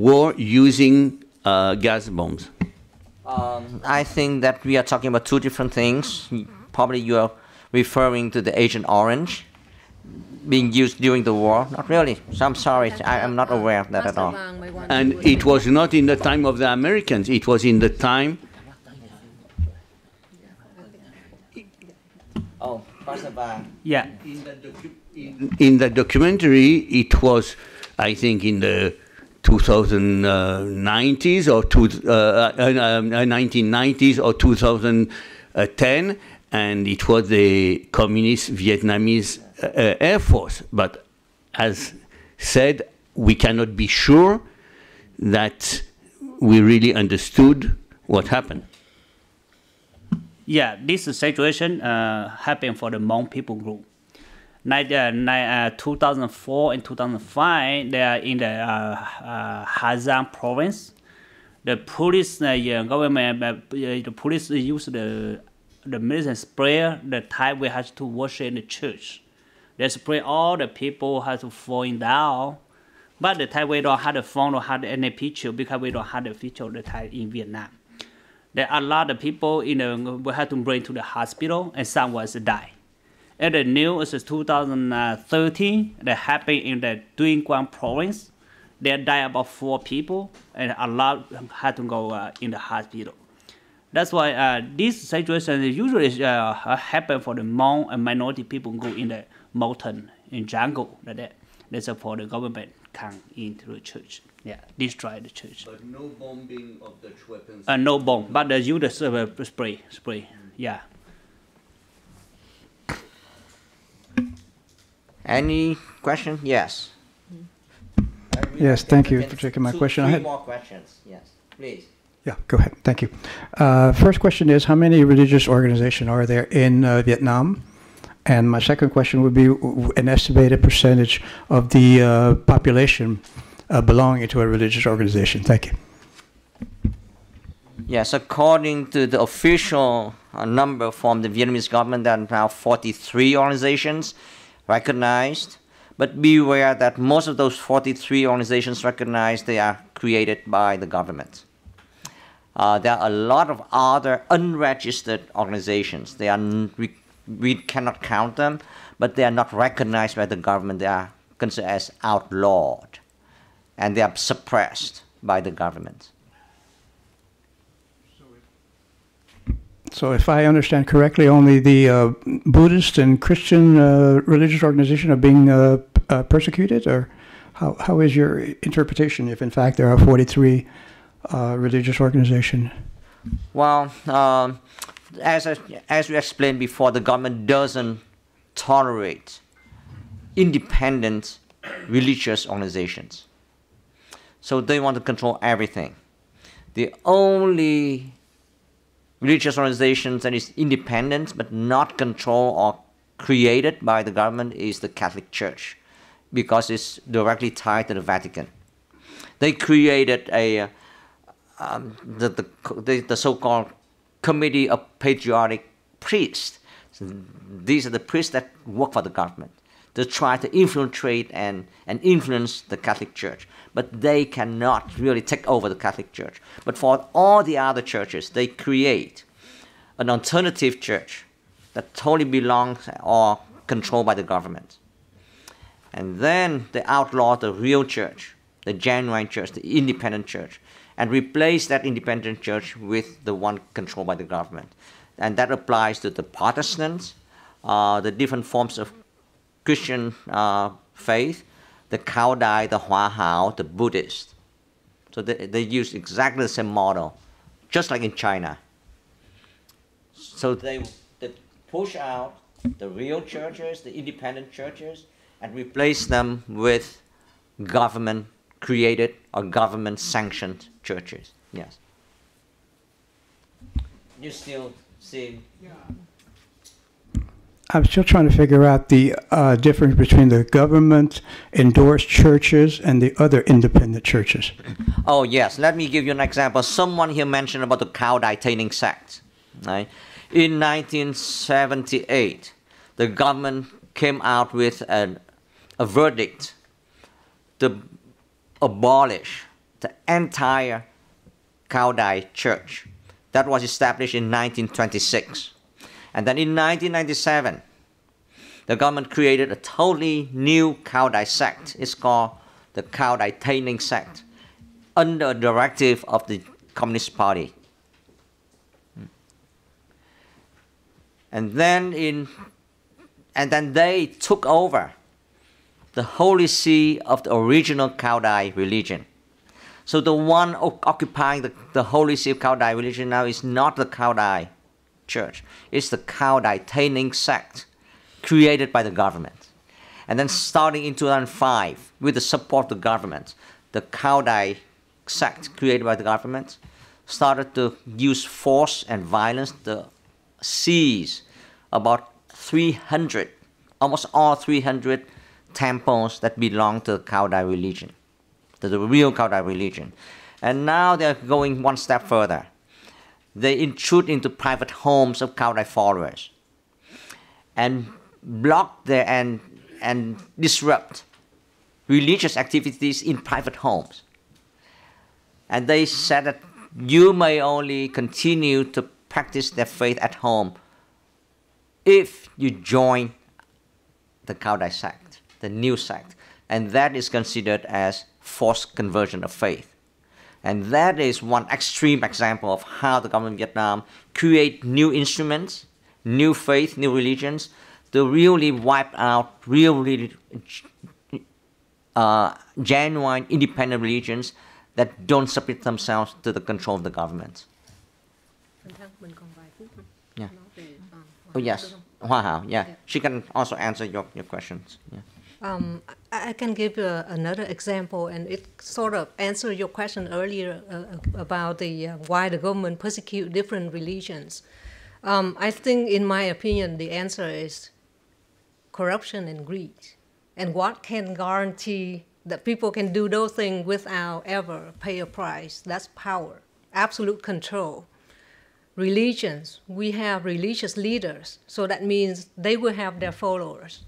war using gas bombs. I think that we are talking about two different things. Probably you are referring to the Agent Orange being used during the war. Not really. So I'm sorry. I am not aware of that at all. And it was not in the time of the Americans. It was in the time... Oh, yeah. In the documentary, it was, I think, in the 2090s or 1990s or 2010, and it was the communist Vietnamese Air Force. But as said, we cannot be sure that we really understood what happened. Yeah, this situation happened for the Hmong people group. 2004 and 2005, they are in the Hammam province. The police government, the police use the medicine sprayer. The time we had to worship in the church, they spray all the people had to falling down. But the time we don't have the phone or have any picture because we don't have the picture of the time in Vietnam. There are a lot of people we had to bring to the hospital, and some was die. And the news is 2013 that happened in the Duy Quang province. There died about 4 people, and a lot had to go in the hospital. That's why this situation usually happen for the Hmong and minority people go in the mountain, in jungle, like that. That's for the government come into the church. Yeah, destroy the church. But no bombing of the weapons? No bomb, but they use the spray, yeah. Any question? Yes. Yes, thank you for taking my question. Three more questions. Yes, please. Yeah, go ahead. Thank you. First question is, how many religious organizations are there in Vietnam? And my second question would be an estimated percentage of the population belonging to a religious organization. Thank you. Yes, according to the official number from the Vietnamese government, there are now 43 organizations recognized. But beware that most of those 43 organizations recognized, they are created by the government. There are a lot of other unregistered organizations. They are we cannot count them, but they are not recognized by the government. They are considered as outlawed, and they are suppressed by the government. So if I understand correctly, only the Buddhist and Christian religious organizations are being persecuted? Or how is your interpretation if in fact there are 43 religious organizations? Well, as we explained before, the government doesn't tolerate independent religious organizations. So they want to control everything. The only religious organizations that is independent but not controlled or created by the government is the Catholic Church, because it's directly tied to the Vatican. They created the so-called Committee of Patriotic Priests. So these are the priests that work for the government to try to infiltrate and influence the Catholic Church. But they cannot really take over the Catholic Church. But for all the other churches, they create an alternative church that totally belongs or controlled by the government. And then they outlaw the real church. the genuine church, the independent church, and replace that independent church with the one controlled by the government. And that applies to the Protestants, the different forms of Christian faith, the Cao Dai, the Hoa Hao, the Buddhist. So they use exactly the same model, just like in China. So they push out the real churches, the independent churches, and replace them with government-created or government-sanctioned churches. Yes. You still see? Yeah. I'm still trying to figure out the difference between the government-endorsed churches and the other independent churches. Oh, yes. Let me give you an example. Someone here mentioned about the Cao Dai Taining Sect. Right? In 1978, the government came out with a verdict to abolish the entire Cao Dai Church. That was established in 1926. And then in 1997, the government created a totally new Cao Dai sect. It's called the Cao Dai Taining Sect, under a directive of the Communist Party. And then they took over the Holy See of the original Cao Dai religion. So the one occupying the Holy See of Cao Dai religion now is not the Cao Dai Church. It's the Cao Dai Taining Sect created by the government. And then starting in 2005, with the support of the government, the Cao Dai Sect created by the government started to use force and violence to seize about 300, almost all 300 temples that belong to the Cao Dai religion, to the real Cao Dai religion. And now they're going one step further. They intrude into private homes of Cao Dai followers and block their and disrupt religious activities in private homes. And they said that you may only continue to practice their faith at home if you join the Cao Dai sect, the new sect. And that is considered as forced conversion of faith. And that is one extreme example of how the government of Vietnam create new instruments, new faith, new religions, to really wipe out really genuine independent religions that don't submit themselves to the control of the government. Yeah. Oh yes, Hoa Hao, yeah. She can also answer your questions. Yeah. I can give you another example, and it sort of answered your question earlier about the why the government persecute different religions. I think, in my opinion, the answer is corruption and greed. And what can guarantee that people can do those things without ever pay a price? That's power, absolute control. Religions, we have religious leaders, so that means they will have their followers.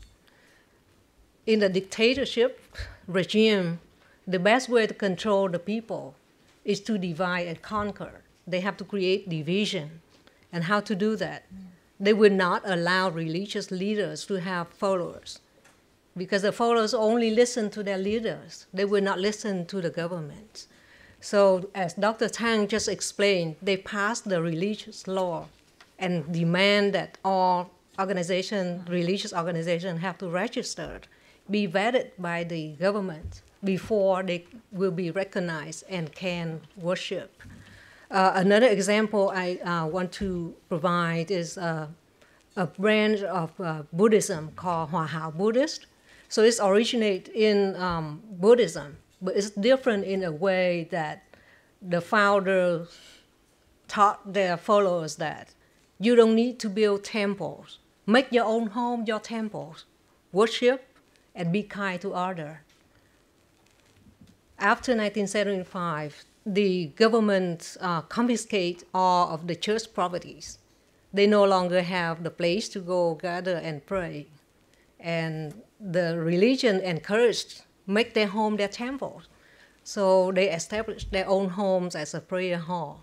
In the dictatorship regime, the best way to control the people is to divide and conquer. They have to create division. And how to do that? They will not allow religious leaders to have followers, because the followers only listen to their leaders. They will not listen to the government. So as Dr. Tang just explained, they passed the religious law and demand that all religious organizations have to register, be vetted by the government before they will be recognized and can worship. Another example I want to provide is a branch of Buddhism called Hoa Hao Buddhist. So it's originated in Buddhism, but it's different in a way that the founders taught their followers that you don't need to build temples. Make your own home your temples. Worship and be kind to others. After 1975, the government confiscate all of the church properties. They no longer have the place to go gather and pray. And the religion encouraged make their home their temples. So they established their own homes as a prayer hall.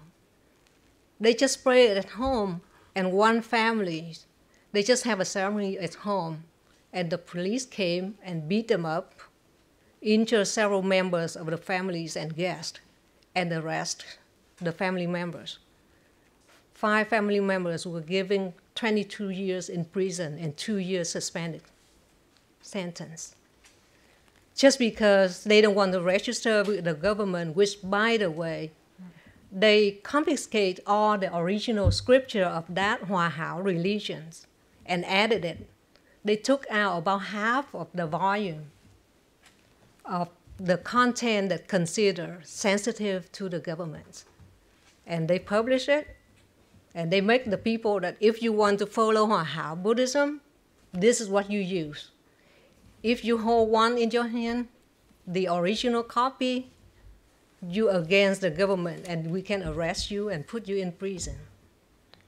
They just pray at home, and one family, they just have a ceremony at home, and the police came and beat them up injured several members of the families and guests, and arrest the family members. 5 family members were given 22 years in prison and 2 years suspended sentence, just because they don't want to register with the government, which, by the way, they confiscate all the original scripture of that Hòa Hảo religions and added it. They took out about half of the volume of the content that considered sensitive to the government. And they publish it, and they make the people that if you want to follow Hòa Hảo Buddhism, this is what you use. If you hold one in your hand, the original copy, you're against the government, and we can arrest you and put you in prison.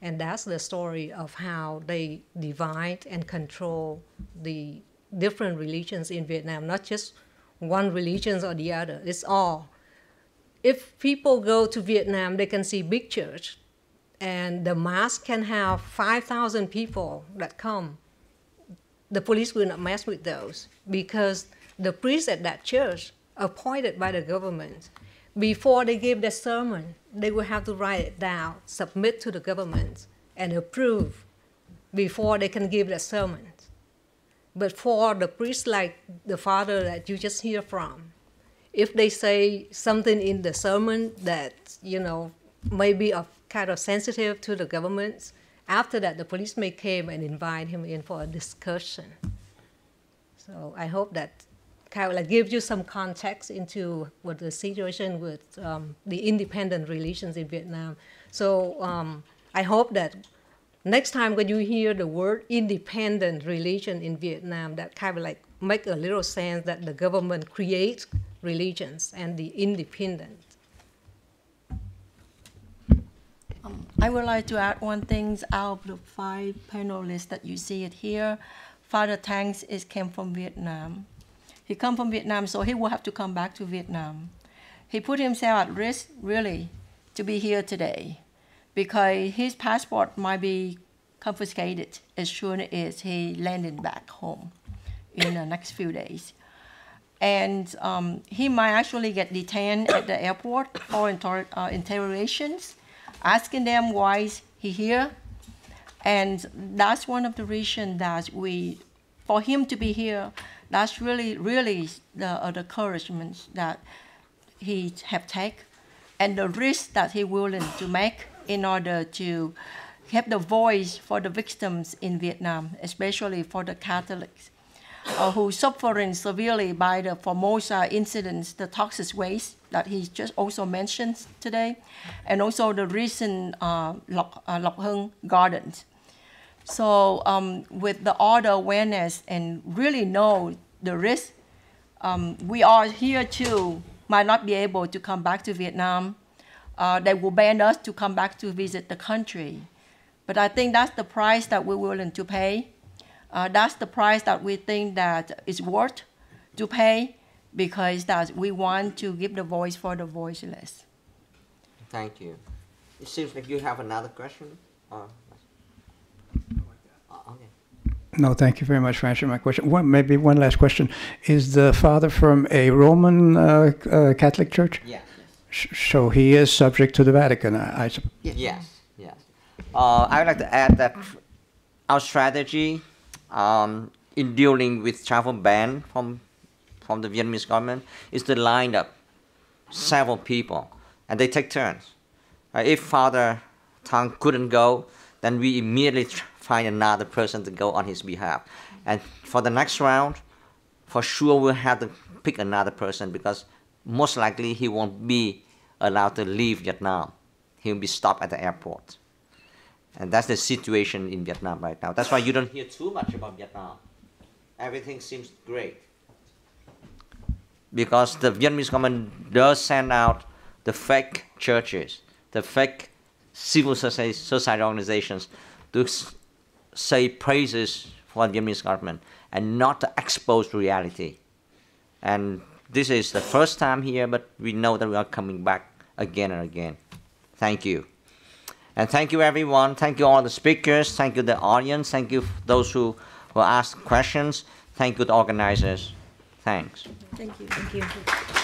And that's the story of how they divide and control the different religions in Vietnam, not just one religion or the other. It's all. If people go to Vietnam, they can see big church, and the mass can have 5,000 people that come. The police will not mess with those because the priests at that church appointed by the government, before they give their sermon, they will have to write it down, submit to the government, and approve before they can give their sermon. But for the priests like the father that you just hear from, if they say something in the sermon that, may be of kind of sensitive to the government, after that, the police may come and invite him in for a discussion. So I hope that kind of gives you some context into what the situation with the independent religions in Vietnam. So I hope that next time when you hear the word independent religion in Vietnam, that kind of make a little sense that the government creates religions and the independent. I would like to add one thing. Out of the 5 panelists that you see it here, Father Tangs came from Vietnam. He come from Vietnam, so he will have to come back to Vietnam. He put himself at risk, really, to be here today, because his passport might be confiscated as soon as he landed back home in the next few days. And he might actually get detained at the airport for interrogations, asking them why he here. And that's one of the reasons that for him to be here, that's really the encouragement that he have taken and the risk that he willing to make in order to have the voice for the victims in Vietnam, especially for the Catholics who suffering severely by the Formosa incidents, the toxic waste that he just also mentioned today, and also the recent Loc Hưng Gardens. So with all the awareness and really know the risk, we are here too, might not be able to come back to Vietnam. They will ban us to come back to visit the country. But I think that's the price that we're willing to pay. That's the price that we think that is worth to pay, because that we want to give the voice for the voiceless. Thank you. It seems like you have another question. Okay. No, thank you very much for answering my question. Maybe one last question. Is the father from a Roman Catholic church? Yes. So he is subject to the Vatican, I suppose? Yes. I would like to add that our strategy in dealing with travel ban from the Vietnamese government is to line up several people, and they take turns. If Father Thang couldn't go, then we immediately find another person to go on his behalf. And for the next round, for sure we'll have to pick another person, because most likely he won't be allowed to leave Vietnam. He'll be stopped at the airport. And that's the situation in Vietnam right now. That's why you don't hear too much about Vietnam. Everything seems great. Because the Vietnamese government does send out the fake churches, the fake civil society organizations to say praises for the Vietnamese government and not to expose reality. And this is the first time here, but we know that we are coming back again and again. Thank you. And thank you, everyone. Thank you, all the speakers. Thank you, the audience. Thank you, those who asked questions. Thank you, the organizers. Thanks. Thank you. Thank you.